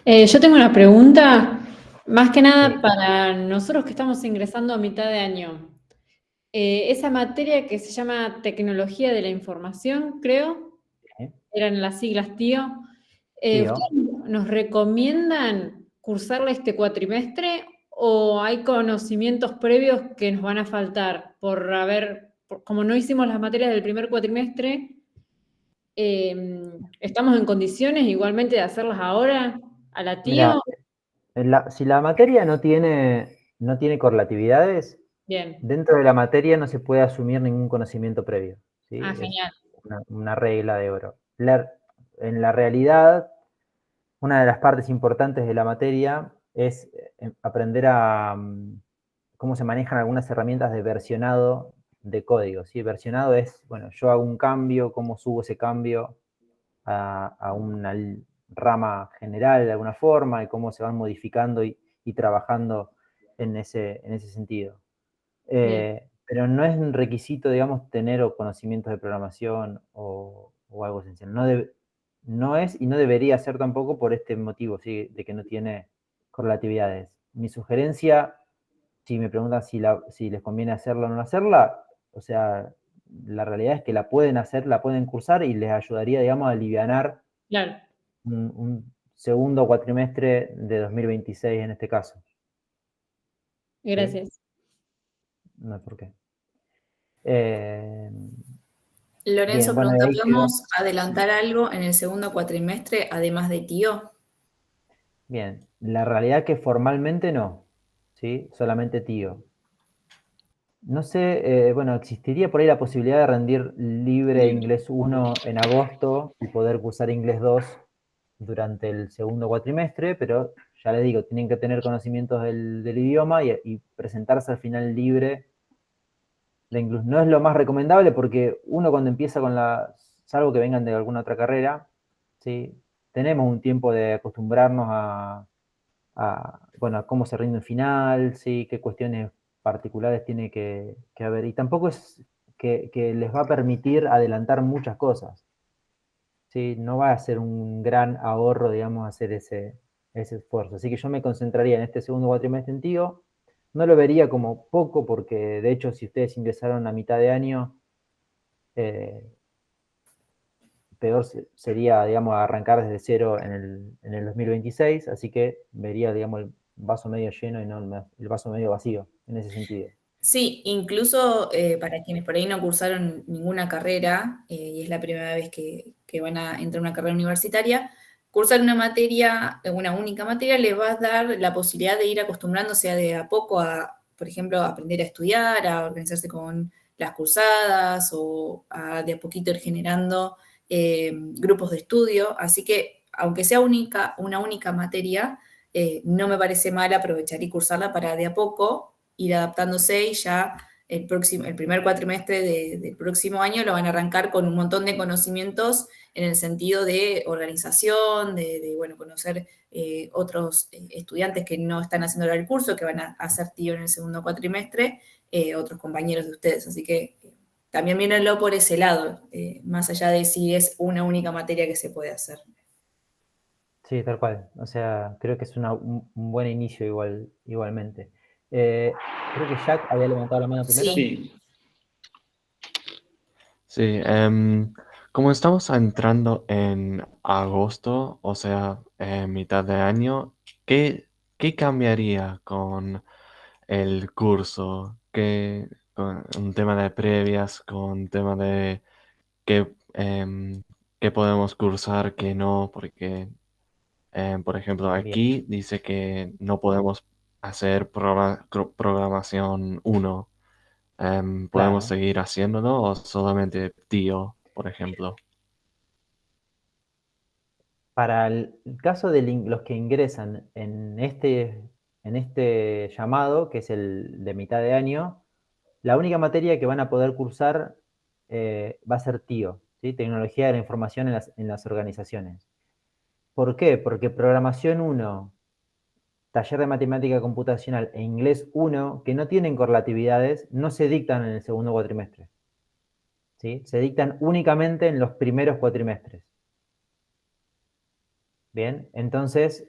Yo tengo una pregunta, más que nada Sí. para nosotros que estamos ingresando a mitad de año. Esa materia que se llama Tecnología de la Información, creo, Sí. eran las siglas TIO. Tío. ¿Ustedes nos recomiendan cursarla este cuatrimestre o hay conocimientos previos que nos van a faltar como no hicimos las materias del primer cuatrimestre, estamos en condiciones igualmente de hacerlas ahora a la Mira, TIO? si la materia no tiene correlatividades, Bien. dentro de la materia no se puede asumir ningún conocimiento previo, ¿sí? Es Genial. una regla de oro. En la realidad, una de las partes importantes de la materia es aprender cómo se manejan algunas herramientas de versionado de código, ¿sí? Versionado es, bueno, yo hago un cambio, cómo subo ese cambio a una rama general de alguna forma y cómo se van modificando y trabajando en ese sentido. Pero no es un requisito, digamos, tener conocimientos de programación o algo esencial. No es y no debería ser tampoco por este motivo, ¿sí? De que no tiene correlatividades. Mi sugerencia, si me preguntan si les conviene hacerla o no hacerla, o sea, la realidad es que la pueden hacer, la pueden cursar y les ayudaría, digamos, a alivianar Claro. un segundo cuatrimestre de 2026 en este caso. Gracias. No hay por qué. Lorenzo Bien, bueno, pregunta, ahí quedó. ¿podemos adelantar algo en el segundo cuatrimestre además de TIO? Bien, la realidad es que formalmente no, ¿sí? Solamente tío. No sé, bueno, existiría por ahí la posibilidad de rendir libre inglés 1 en agosto y poder cursar inglés 2 durante el segundo cuatrimestre, pero ya les digo, tienen que tener conocimientos del idioma y presentarse al final libre de inglés. No es lo más recomendable porque uno cuando empieza con salvo que vengan de alguna otra carrera, ¿sí? Tenemos un tiempo de acostumbrarnos bueno, a cómo se rinde un final, ¿sí? Qué cuestiones particulares tiene que haber. Y tampoco es que les va a permitir adelantar muchas cosas, ¿sí? No va a ser un gran ahorro, digamos, hacer ese esfuerzo. Así que yo me concentraría en este segundo cuatrimestre en TIO. No lo vería como poco, porque de hecho, si ustedes ingresaron a mitad de año, peor sería, digamos, arrancar desde cero en el 2026, así que vería, digamos, el vaso medio lleno y no el vaso medio vacío, en ese sentido. Sí, incluso para quienes por ahí no cursaron ninguna carrera y es la primera vez que van a entrar a una carrera universitaria, cursar una materia, una única materia, les va a dar la posibilidad de ir acostumbrándose de a poco a, por ejemplo, a aprender a estudiar, a organizarse con las cursadas o a de a poquito ir generando grupos de estudio. Así que, aunque sea una única materia, no me parece mal aprovechar y cursarla para de a poco ir adaptándose y ya el primer cuatrimestre del próximo año lo van a arrancar con un montón de conocimientos en el sentido de organización, bueno, conocer otros estudiantes que no están haciendo el curso, que van a hacer TIO en el segundo cuatrimestre, otros compañeros de ustedes. Así que también mírenlo por ese lado, más allá de si es una única materia que se puede hacer. Sí, tal cual. O sea, creo que es un buen inicio igualmente. Creo que Jack había levantado la mano primero. Sí. Sí, como estamos entrando en agosto, o sea, mitad de año, ¿qué cambiaría con el curso? Con un tema de previas, con tema de qué podemos cursar, qué no? Porque, por ejemplo, Bien. aquí dice que no podemos hacer programación 1. ¿Podemos Claro. seguir haciéndolo o solamente TIO, por ejemplo? Para el caso de los que ingresan en este llamado, que es el de mitad de año, la única materia que van a poder cursar va a ser TIO, ¿sí? Tecnología de la Información en las organizaciones. ¿Por qué? Porque Programación 1, Taller de Matemática Computacional e Inglés 1, que no tienen correlatividades, no se dictan en el segundo cuatrimestre, ¿sí? Se dictan únicamente en los primeros cuatrimestres. Bien, entonces,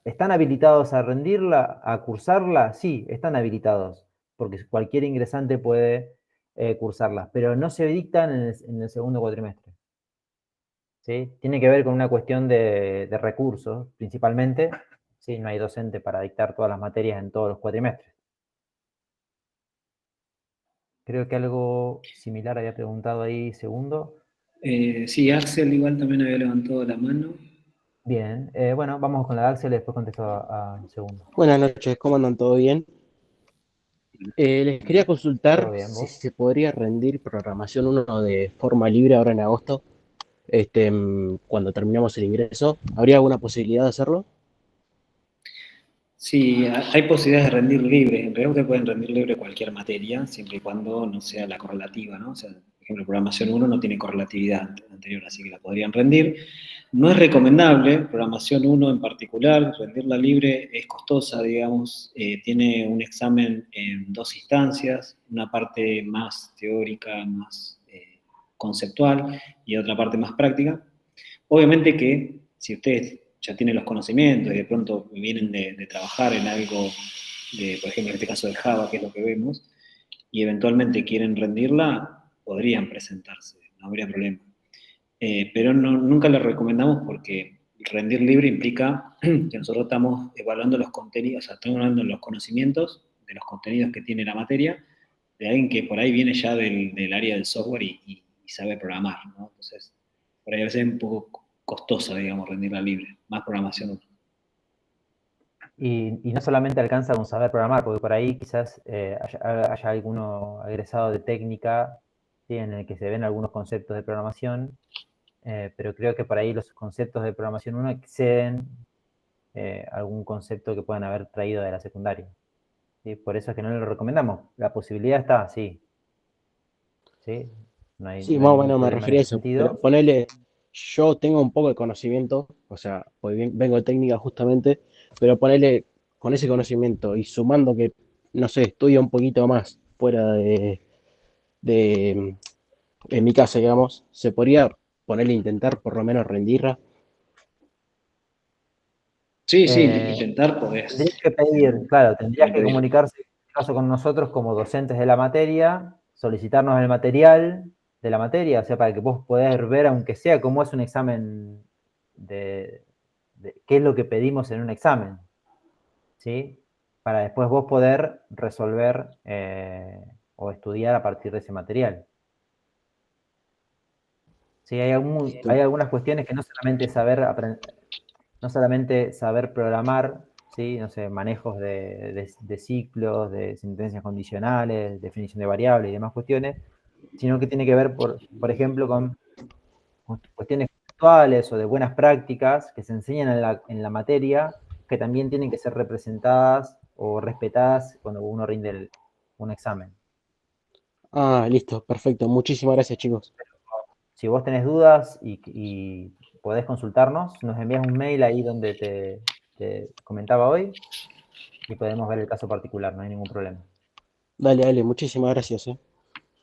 ¿están habilitados a rendirla, a cursarla? Sí, están habilitados, porque cualquier ingresante puede cursarlas, pero no se dictan en el segundo cuatrimestre, ¿sí? Tiene que ver con una cuestión de recursos, principalmente, ¿sí? No hay docente para dictar todas las materias en todos los cuatrimestres. Creo que algo similar había preguntado ahí, segundo. Sí, Axel igual también había levantado la mano. Bien, bueno, vamos con la de Axel y después contesto a segundo. Buenas noches, ¿cómo andan? ¿Todo bien? Les quería Todo consultar bien, si ¿vos? se podría rendir programación 1 de forma libre ahora en agosto, cuando terminamos el ingreso. ¿Habría alguna posibilidad de hacerlo? Sí, hay posibilidades de rendir libre. En realidad ustedes pueden rendir libre cualquier materia, siempre y cuando no sea la correlativa, ¿no? O sea, por ejemplo, programación 1 no tiene correlatividad anterior, así que la podrían rendir. No es recomendable, programación 1 en particular, rendirla libre es costosa, digamos, tiene un examen en 2 instancias, una parte más teórica, más conceptual, y otra parte más práctica. Obviamente que si ustedes ya tienen los conocimientos y de pronto vienen de trabajar en algo, por ejemplo, en este caso de Java, que es lo que vemos, y eventualmente quieren rendirla, podrían presentarse, no habría problema. Pero nunca les recomendamos porque rendir libre implica que nosotros estamos evaluando los contenidos, o sea, estamos evaluando los conocimientos de los contenidos que tiene la materia, de alguien que por ahí viene ya del área del software y sabe programar, ¿no? Entonces, por ahí a veces es un poco costosa, digamos, rendirla libre, más programación. Y no solamente alcanza con saber programar, porque por ahí quizás haya alguno egresado de técnica, ¿sí? En el que se ven algunos conceptos de programación, pero creo que por ahí los conceptos de programación 1 exceden algún concepto que puedan haber traído de la secundaria, ¿sí? Por eso es que no lo recomendamos. La posibilidad está, sí. ¿Sí? No hay, Sí, no más hay o ningún menos me problema en refería a ese eso, pero sentido. ponele, yo tengo un poco de conocimiento, o sea, pues vengo de técnica justamente, pero ponele con ese conocimiento y sumando que, no sé, estudio un poquito más fuera de en mi casa, digamos, se podría ponerle a intentar por lo menos rendirla. Sí, sí, Eh, intentar podés. Tendrías que pedir, claro, tendrías Tenés que que pedir. comunicarse, en este caso con nosotros como docentes de la materia, solicitarnos el material de la materia, o sea, para que vos podáis ver, aunque sea cómo es un examen de qué es lo que pedimos en un examen, ¿sí? Para después vos poder resolver o estudiar a partir de ese material. Sí, hay algunas cuestiones que no solamente no solamente saber programar, ¿sí? No sé, manejos de ciclos, de sentencias condicionales, definición de variables y demás cuestiones, sino que tiene que ver, por ejemplo, con cuestiones actuales o de buenas prácticas que se enseñan en la materia, que también tienen que ser representadas o respetadas cuando uno rinde un examen. Ah, listo, perfecto. Muchísimas gracias, chicos. Si vos tenés dudas y podés consultarnos, nos envías un mail ahí donde te comentaba hoy y podemos ver el caso particular, no hay ningún problema. Dale, dale, muchísimas gracias, ¿eh?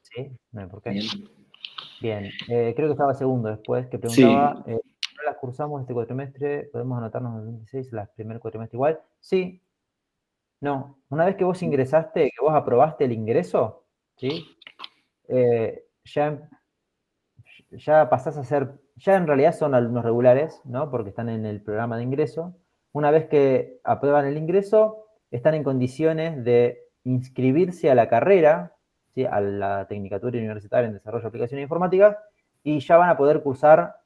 ¿Sí? No hay por qué. Bien. Bien, creo que estaba segundo después, que Sí, preguntaba, ¿no las cursamos este cuatrimestre? ¿Podemos anotarnos en el 26 las primer cuatrimestre igual? Sí, no. Una vez que vos ingresaste, que vos aprobaste el ingreso, ¿sí? Ya pasás a ser, ya en realidad son alumnos regulares, ¿no? Porque están en el programa de ingreso. Una vez que aprueban el ingreso, están en condiciones de inscribirse a la carrera, ¿sí? A la Tecnicatura Universitaria en Desarrollo de Aplicaciones Informáticas, y ya van a poder cursar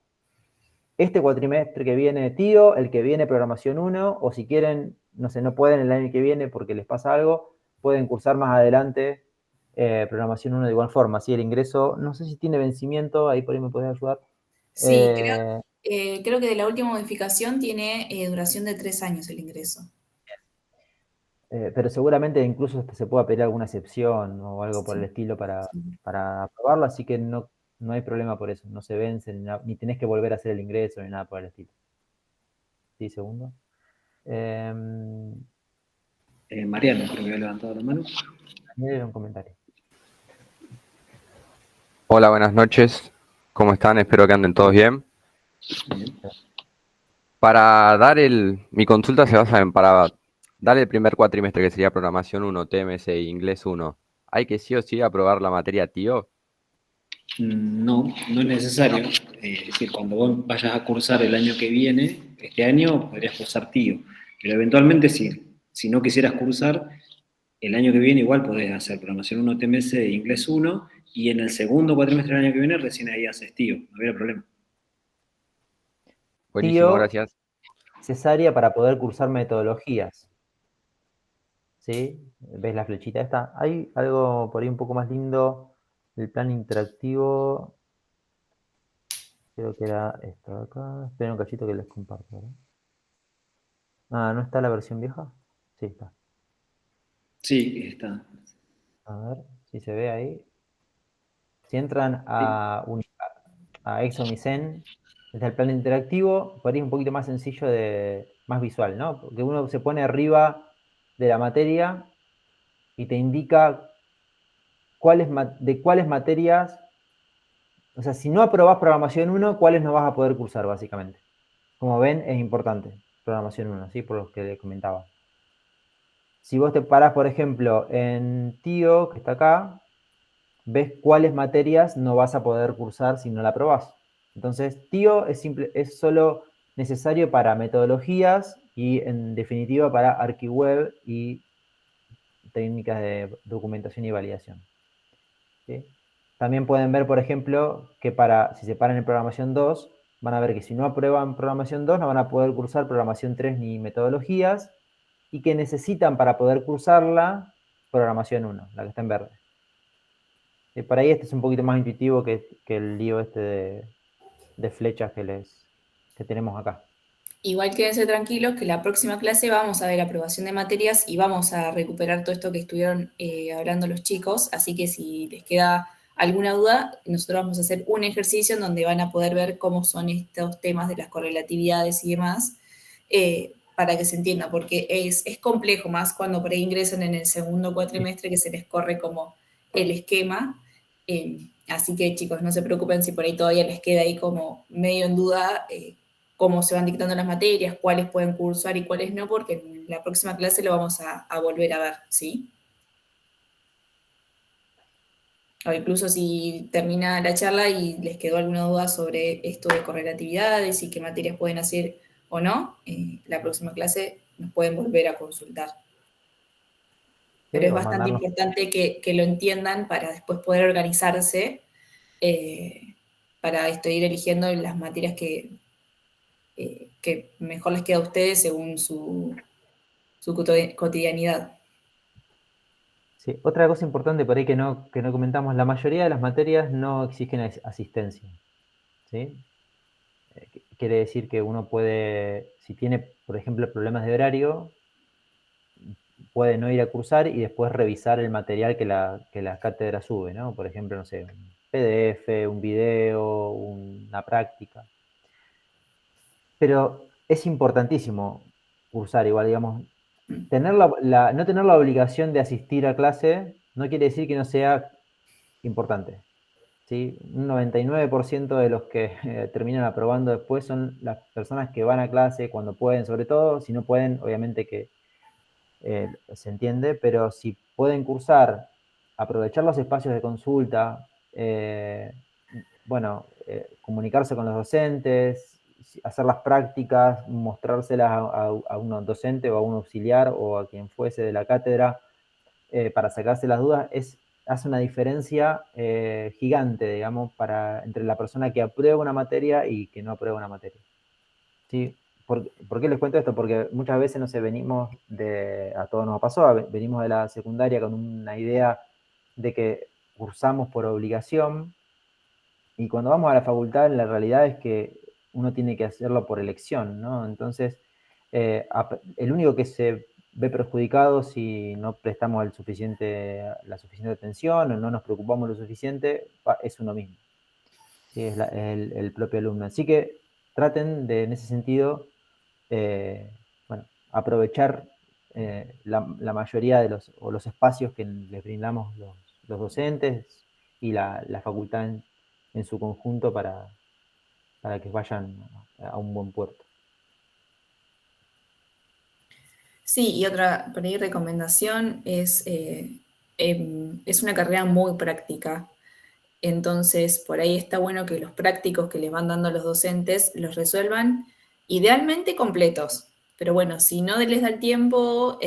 este cuatrimestre que viene TIO, el que viene Programación 1, o si quieren, no sé, no pueden el año que viene porque les pasa algo, pueden cursar más adelante Programación 1 de igual forma. ¿Sí? El ingreso, no sé si tiene vencimiento, ahí por ahí me podés ayudar. Sí, Eh, creo que de la última modificación tiene duración de 3 años el ingreso. pero seguramente incluso se pueda pedir alguna excepción o algo por el Sí, estilo sí. para aprobarlo, así que no, no hay problema por eso, no se vence, ni tenés que volver a hacer el ingreso ni nada por el estilo. ¿Sí, segundo? Mariano, creo que había levantado la mano. Daniel, un comentario. Hola, buenas noches. ¿Cómo están? Espero que anden todos bien. Bien. Para dar mi consulta se basa en para dar el primer cuatrimestre, que sería Programación 1, TMS e Inglés 1. ¿Hay que sí o sí aprobar la materia TIO? No, no es necesario. Es decir, cuando vos vayas a cursar el año que viene, este año podrías cursar TIO. Pero eventualmente, si no quisieras cursar, el año que viene igual podés hacer programación 1 TMS e inglés 1 y en el segundo cuatrimestre del año que viene recién ahí haces TIO, no había problema. Buenísimo, TIO gracias. necesaria para poder cursar metodologías. ¿Sí? ¿Ves la flechita esta? Hay algo por ahí un poco más lindo. El plan interactivo. Creo que era esto de acá. Esperen un cachito que les comparto. ¿No? Ah, ¿no está la versión vieja? Sí, está. Sí, está. A ver si se ve ahí. Si entran Sí. a Exomisen, desde el plan interactivo, por ahí es un poquito más sencillo, más visual, ¿no? Porque uno se pone arriba de la materia y te indica de cuáles materias, o sea, si no aprobás programación 1, cuáles no vas a poder cursar, básicamente. Como ven, es importante programación 1, ¿sí? Por lo que les comentaba. Si vos te parás, por ejemplo, en TIO, que está acá, ves cuáles materias no vas a poder cursar si no la aprobás. Entonces, TIO es solo necesario para metodologías y, en definitiva, para ArchiWeb y técnicas de documentación y validación. ¿Sí? También pueden ver, por ejemplo, que si se paran en programación 2, van a ver que si no aprueban programación 2, no van a poder cursar programación 3 ni metodologías, y que necesitan para poder cursarla programación 1, la que está en verde. Por ahí este es un poquito más intuitivo que el lío este de flechas que tenemos acá. Igual quédense tranquilos que la próxima clase vamos a ver aprobación de materias y vamos a recuperar todo esto que estuvieron hablando los chicos, así que si les queda alguna duda, nosotros vamos a hacer un ejercicio en donde van a poder ver cómo son estos temas de las correlatividades y demás, para que se entienda, porque es complejo más cuando por ahí ingresan en el segundo cuatrimestre que se les corre como el esquema. Así que chicos, no se preocupen si por ahí todavía les queda ahí como medio en duda cómo se van dictando las materias, cuáles pueden cursar y cuáles no, porque en la próxima clase lo vamos a volver a ver, ¿sí? O incluso si termina la charla y les quedó alguna duda sobre esto de correlatividades y qué materias pueden hacer o no, la próxima clase nos pueden volver a consultar. Pero es o bastante mandarnos. importante que lo entiendan para después poder organizarse para ir eligiendo las materias que mejor les queda a ustedes según su cotidianidad. Sí, otra cosa importante por ahí que no comentamos, la mayoría de las materias no exigen asistencia, ¿sí? Quiere decir que uno puede, si tiene, por ejemplo, problemas de horario, puede no ir a cursar y después revisar el material que la cátedra sube, ¿no? Por ejemplo, no sé, un PDF, un video, una práctica. Pero es importantísimo cursar igual, digamos. No tener la obligación de asistir a clase no quiere decir que no sea importante, ¿sí? Un 99% de los que terminan aprobando después son las personas que van a clase cuando pueden, sobre todo. Si no pueden, obviamente que se entiende, pero si pueden cursar, aprovechar los espacios de consulta, comunicarse con los docentes, hacer las prácticas, mostrárselas a un docente o a un auxiliar o a quien fuese de la cátedra para sacarse las dudas, hace una diferencia gigante, digamos, entre la persona que aprueba una materia y que no aprueba una materia. ¿Sí? ¿Por qué les cuento esto? Porque muchas veces, no sé, a todos nos pasó, venimos de la secundaria con una idea de que cursamos por obligación, y cuando vamos a la facultad la realidad es que uno tiene que hacerlo por elección, ¿no? Entonces, el único que se ve perjudicado si no prestamos la suficiente atención o no nos preocupamos lo suficiente es uno mismo, ¿sí? Es el propio alumno. Así que traten de, en ese sentido, aprovechar la mayoría de los espacios que les brindamos los docentes y la facultad en su conjunto para que vayan a un buen puerto. Sí, y otra por ahí recomendación es una carrera muy práctica. Entonces, por ahí está bueno que los prácticos que les van dando los docentes los resuelvan idealmente completos. Pero bueno, si no les da el tiempo,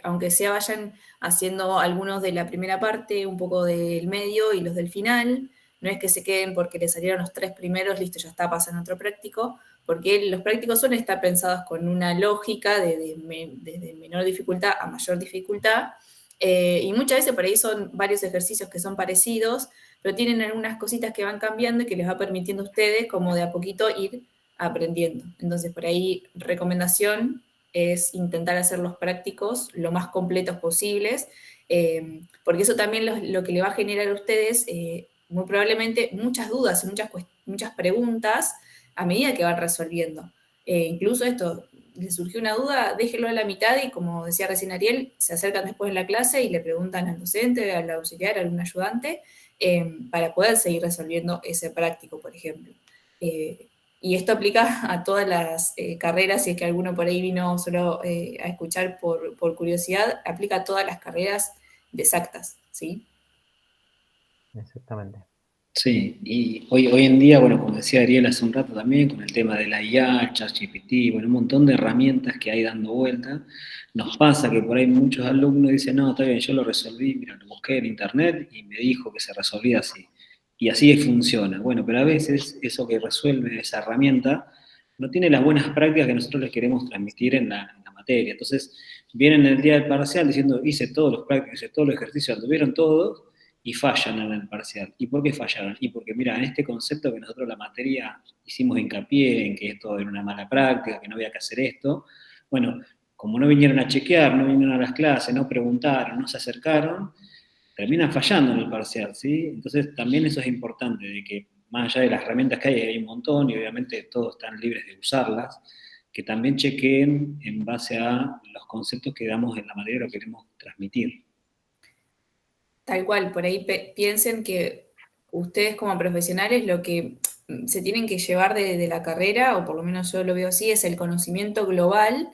aunque sea vayan haciendo algunos de la primera parte, un poco del medio y los del final, no es que se queden porque les salieron los 3 primeros, listo, ya está, pasan a otro práctico, porque los prácticos suelen estar pensados con una lógica desde menor dificultad a mayor dificultad, y muchas veces por ahí son varios ejercicios que son parecidos, pero tienen algunas cositas que van cambiando y que les va permitiendo a ustedes como de a poquito ir aprendiendo. Entonces, por ahí, recomendación es intentar hacer los prácticos lo más completos posibles, porque eso también lo que le va a generar a ustedes, muy probablemente, muchas dudas y muchas preguntas a medida que van resolviendo. Incluso esto, les surgió una duda, déjenlo a la mitad y, como decía recién Ariel, se acercan después en la clase y le preguntan al docente, al auxiliar, a algún ayudante, para poder seguir resolviendo ese práctico, por ejemplo. Y esto aplica a todas las carreras, si es que alguno por ahí vino solo a escuchar por curiosidad, aplica a todas las carreras de exactas, ¿sí? Exactamente. Sí, y hoy en día, bueno, como decía Ariel hace un rato también, con el tema de la IA, ChatGPT, bueno, un montón de herramientas que hay dando vuelta, nos pasa que por ahí muchos alumnos dicen, no, está bien, yo lo resolví, mira, lo busqué en internet y me dijo que se resolvía así. Y así funciona. Bueno, pero a veces eso que resuelve esa herramienta no tiene las buenas prácticas que nosotros les queremos transmitir en la materia. Entonces, vienen el día del parcial diciendo, hice todos los prácticos, hice todos los ejercicios, anduvieron todos, y fallan en el parcial. ¿Y por qué fallaron? Y porque, mira, en este concepto que nosotros la materia hicimos hincapié en que esto era una mala práctica, que no había que hacer esto, bueno, como no vinieron a chequear, no vinieron a las clases, no preguntaron, no se acercaron, terminan fallando en el parcial, ¿sí? Entonces también eso es importante, de que más allá de las herramientas que hay un montón y obviamente todos están libres de usarlas, que también chequeen en base a los conceptos que damos en la materia lo que queremos transmitir. Tal cual, por ahí piensen que ustedes como profesionales lo que se tienen que llevar de la carrera, o por lo menos yo lo veo así, es el conocimiento global,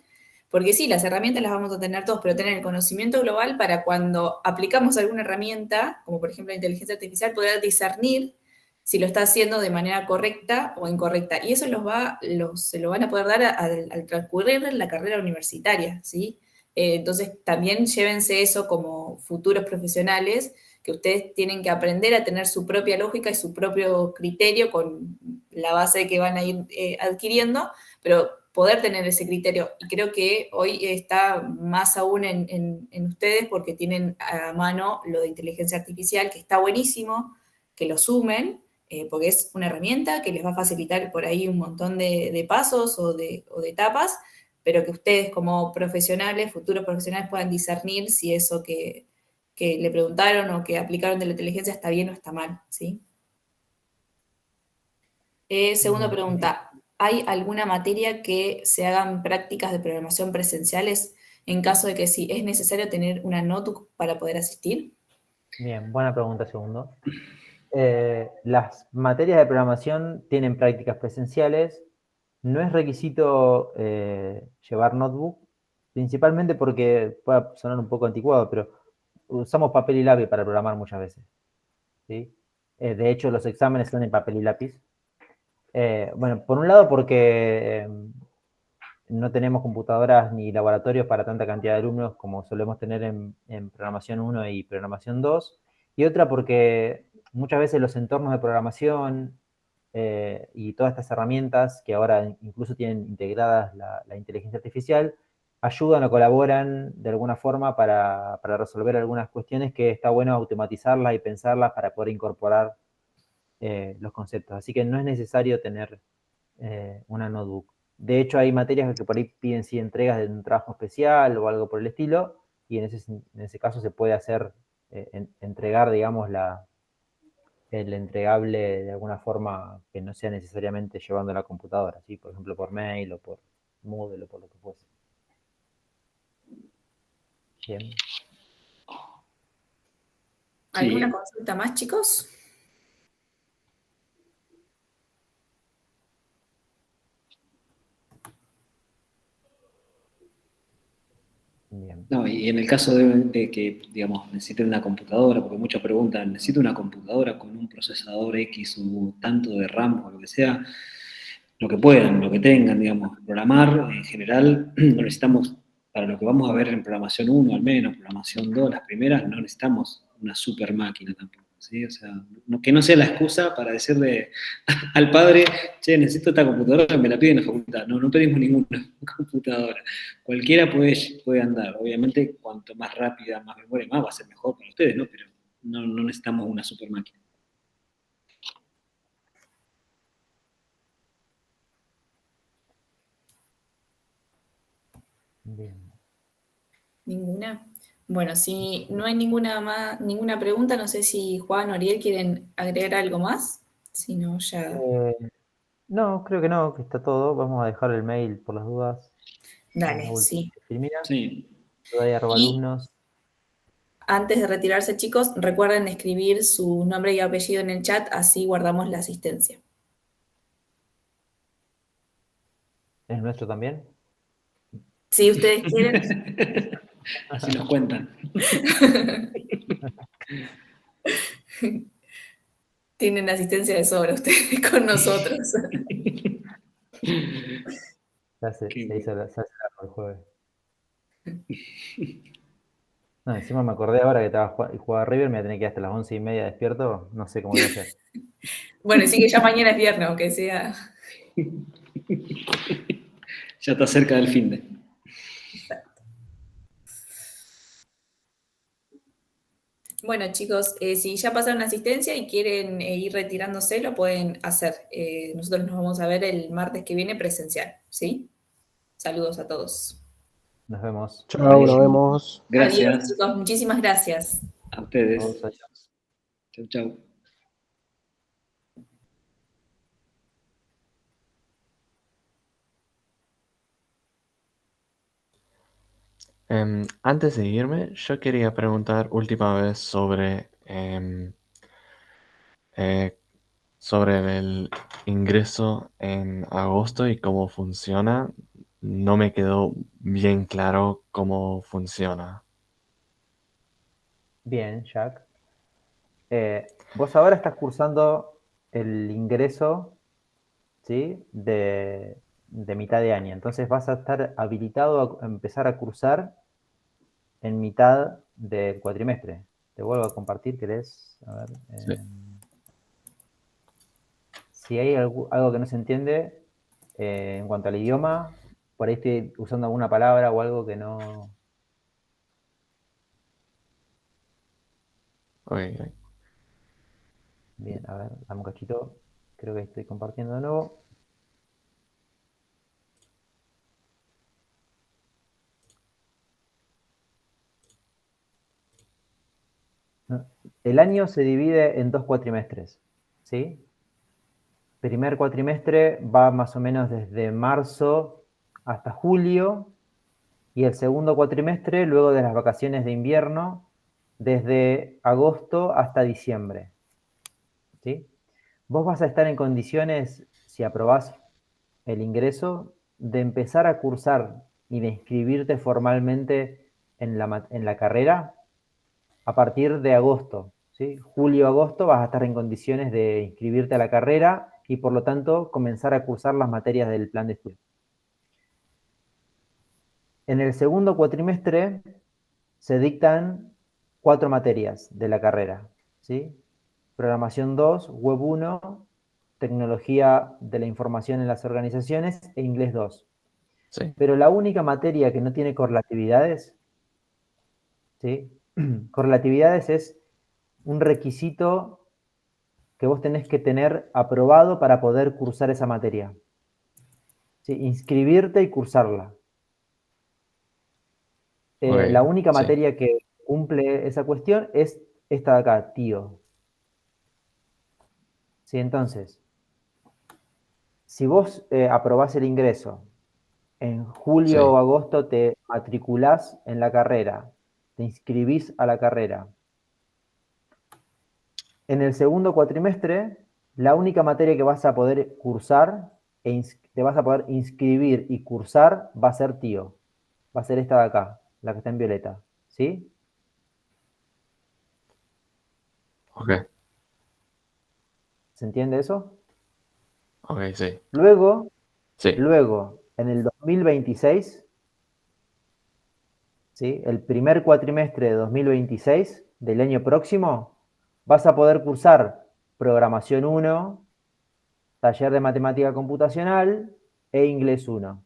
porque sí, las herramientas las vamos a tener todos, pero tener el conocimiento global para cuando aplicamos alguna herramienta, como por ejemplo la inteligencia artificial, poder discernir si lo está haciendo de manera correcta o incorrecta. Y eso se lo van a poder dar al transcurrir la carrera universitaria, ¿sí? Entonces, también llévense eso como futuros profesionales, que ustedes tienen que aprender a tener su propia lógica y su propio criterio con la base que van a ir adquiriendo, pero poder tener ese criterio. Y creo que hoy está más aún en ustedes porque tienen a mano lo de inteligencia artificial, que está buenísimo que lo sumen, porque es una herramienta que les va a facilitar por ahí un montón de pasos o de etapas, pero que ustedes como profesionales, futuros profesionales, puedan discernir si eso que le preguntaron o que aplicaron de la inteligencia está bien o está mal, ¿sí? Segunda pregunta, ¿hay alguna materia que se hagan prácticas de programación presenciales en caso de que sí es necesario tener una notebook para poder asistir? Bien, buena pregunta, segundo. Las materias de programación tienen prácticas presenciales. No es requisito llevar notebook, principalmente porque puede sonar un poco anticuado, pero usamos papel y lápiz para programar muchas veces, ¿sí? De hecho, los exámenes son en papel y lápiz. Bueno, por un lado porque no tenemos computadoras ni laboratorios para tanta cantidad de alumnos como solemos tener en programación 1 y programación 2, y otra porque muchas veces los entornos de programación y todas estas herramientas que ahora incluso tienen integradas la inteligencia artificial, ayudan o colaboran de alguna forma para resolver algunas cuestiones que está bueno automatizarlas y pensarlas para poder incorporar los conceptos. Así que no es necesario tener una notebook. De hecho, hay materias que por ahí piden sí entregas de un trabajo especial o algo por el estilo, y en ese caso se puede hacer, entregar, digamos, el entregable de alguna forma que no sea necesariamente llevando la computadora, ¿sí? Por ejemplo, por mail o por Moodle o por lo que fuese. Bien. ¿Alguna consulta más, chicos? Bien. No, y en el caso de que, digamos, necesiten una computadora, porque muchos preguntan, ¿necesito una computadora con un procesador X o tanto de RAM o lo que sea? Lo que puedan, lo que tengan, digamos, programar en general, no necesitamos, para lo que vamos a ver en programación 1 al menos, programación 2, las primeras, no necesitamos una super máquina tampoco, ¿sí? O sea, que no sea la excusa para decirle al padre, che, necesito esta computadora, me la piden en la facultad. No, no pedimos ninguna computadora. Cualquiera puede andar. Obviamente, cuanto más rápida, más memoria, más va a ser mejor para ustedes, ¿no? Pero no necesitamos una super máquina. Bien. ¿Ninguna? Bueno, si no hay ninguna pregunta, no sé si Juan o Ariel quieren agregar algo más. Si no, ya. No, creo que no, que está todo. Vamos a dejar el mail por las dudas. Dale, sí. Sí. Y antes de retirarse, chicos, recuerden escribir su nombre y apellido en el chat, así guardamos la asistencia. ¿Es nuestro también? Si ustedes quieren. Así nos cuentan. Tienen asistencia de sobra ustedes con nosotros. Se hizo el jueves. No, encima me acordé ahora que estaba jugaba River, me voy a tener que ir hasta las 11:30 despierto, no sé cómo voy a hacer. Bueno, sí que ya mañana es viernes, aunque sea. Ya está cerca del finde. Bueno, chicos, si ya pasaron asistencia y quieren ir retirándose, lo pueden hacer. Nosotros nos vamos a ver el martes que viene presencial, ¿sí? Saludos a todos. Nos vemos. Chao, nos vemos. Gracias. Adiós, chicos. Muchísimas gracias. A ustedes. Todos allá. Chau, chau. Antes de irme, yo quería preguntar última vez sobre el ingreso en agosto y cómo funciona. No me quedó bien claro cómo funciona. Bien, Jack. Vos ahora estás cursando el ingreso, ¿sí? de mitad de año. Entonces vas a estar habilitado a empezar a cursar en mitad del cuatrimestre. Te vuelvo a compartir, ¿querés? A ver. Sí. Si hay algo que no se entiende en cuanto al idioma, por ahí estoy usando alguna palabra o algo que no... Ok, ok. Bien, a ver, dame un cachito. Creo que estoy compartiendo de nuevo. El año se divide en 2 cuatrimestres, ¿sí? Primer cuatrimestre va más o menos desde marzo hasta julio, y el segundo cuatrimestre, luego de las vacaciones de invierno, desde agosto hasta diciembre, ¿sí? Vos vas a estar en condiciones, si aprobás el ingreso, de empezar a cursar y de inscribirte formalmente en la carrera a partir de agosto, ¿sí? Julio-agosto vas a estar en condiciones de inscribirte a la carrera y por lo tanto comenzar a cursar las materias del plan de estudio. En el segundo cuatrimestre se dictan 4 materias de la carrera, ¿sí? Programación 2, Web 1, Tecnología de la Información en las Organizaciones e Inglés 2. Sí. Pero la única materia que no tiene correlatividades, ¿sí? Correlatividades es un requisito que vos tenés que tener aprobado para poder cursar esa materia, ¿sí? Inscribirte y cursarla. Ok, La única sí. materia que cumple esa cuestión es esta de acá, TIO. ¿Sí? Entonces, si vos aprobás el ingreso, en julio Sí. o agosto te matriculás en la carrera, te inscribís a la carrera. En el segundo cuatrimestre, la única materia que vas a poder cursar te vas a poder inscribir y cursar va a ser TIO. Va a ser esta de acá, la que está en violeta. ¿Sí? Ok, ¿Se entiende eso? ok, sí. Luego, Sí. en el 2026, ¿sí? El primer cuatrimestre de 2026 del año próximo, vas a poder cursar Programación 1, Taller de Matemática Computacional e Inglés 1.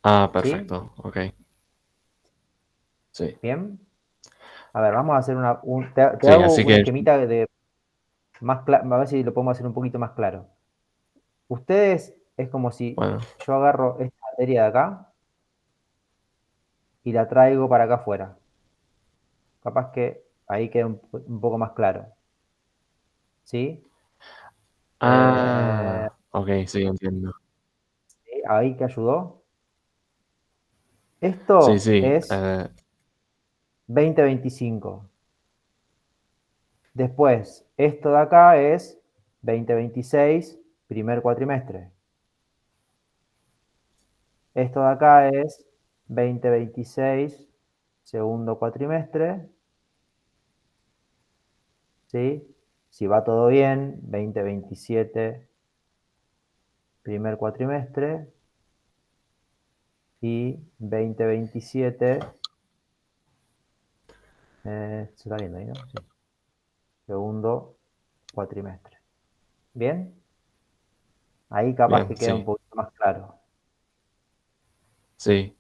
Ah, ¿Sí? perfecto. Ok. Sí. ¿Bien? A ver, vamos a hacer te Sí, hago así un que, esquemita de a ver si lo podemos hacer un poquito más claro. Ustedes es como si bueno, yo agarro esta materia de acá y la traigo para acá afuera. Capaz que ahí queda un poco más claro. ¿Sí? ok, sí, entiendo. ¿Sí? Ahí que ayudó. Sí, Esto sí. es 2025. Después, esto de acá es 2026, primer cuatrimestre. Esto de acá es 2026, segundo cuatrimestre. ¿Sí? Si va todo bien, 2027, primer cuatrimestre. Y 2027, se está viendo ahí, ¿no? Sí. Segundo cuatrimestre. ¿Bien? Ahí capaz Bien, que queda un sí. poquito más claro. Sí.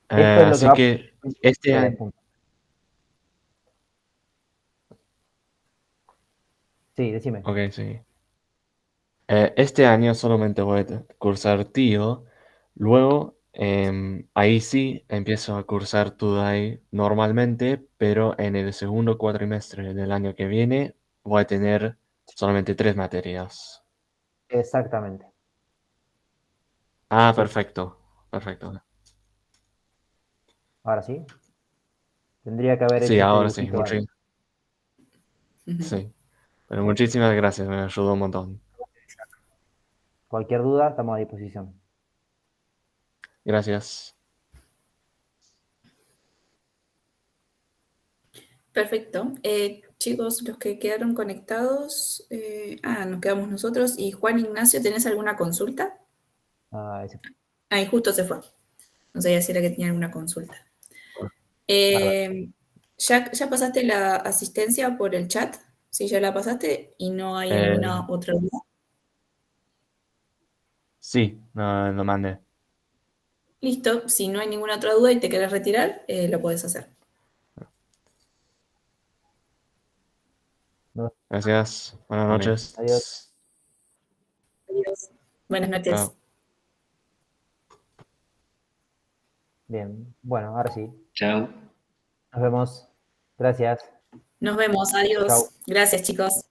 Esto es lo que Así va que este a año. despuntar. Sí, decime. Ok, sí. Este año solamente voy a cursar TIO. Luego, Ahí sí empiezo a cursar TUDAI normalmente, pero en el segundo cuatrimestre del año que viene voy a tener solamente 3 materias. Exactamente. Ah, Sí. perfecto, perfecto. Ahora sí. Tendría que haber Sí, hecho este ahora sí, dibujito antes. sí. Pero muchísimas gracias, me ayudó un montón. Cualquier duda, estamos a disposición. Gracias. Perfecto. Chicos, los que quedaron conectados, nos quedamos nosotros. Y Juan Ignacio, ¿tenés alguna consulta? Ah, ese- Ahí justo se fue. No sabía si era que tenía alguna consulta. ¿Ya pasaste la asistencia por el chat? Sí, ya la pasaste y no hay Eh, alguna otra duda. sí, lo mandé. Listo, si no hay ninguna otra duda y te querés retirar, lo puedes hacer. no, Gracias. Buenas Amén. noches. adiós. Adiós. Buenas noches. Chao. Bien, bueno, ahora sí. Chao. Nos vemos. Gracias. Nos vemos. Adiós. Chau. Gracias, chicos.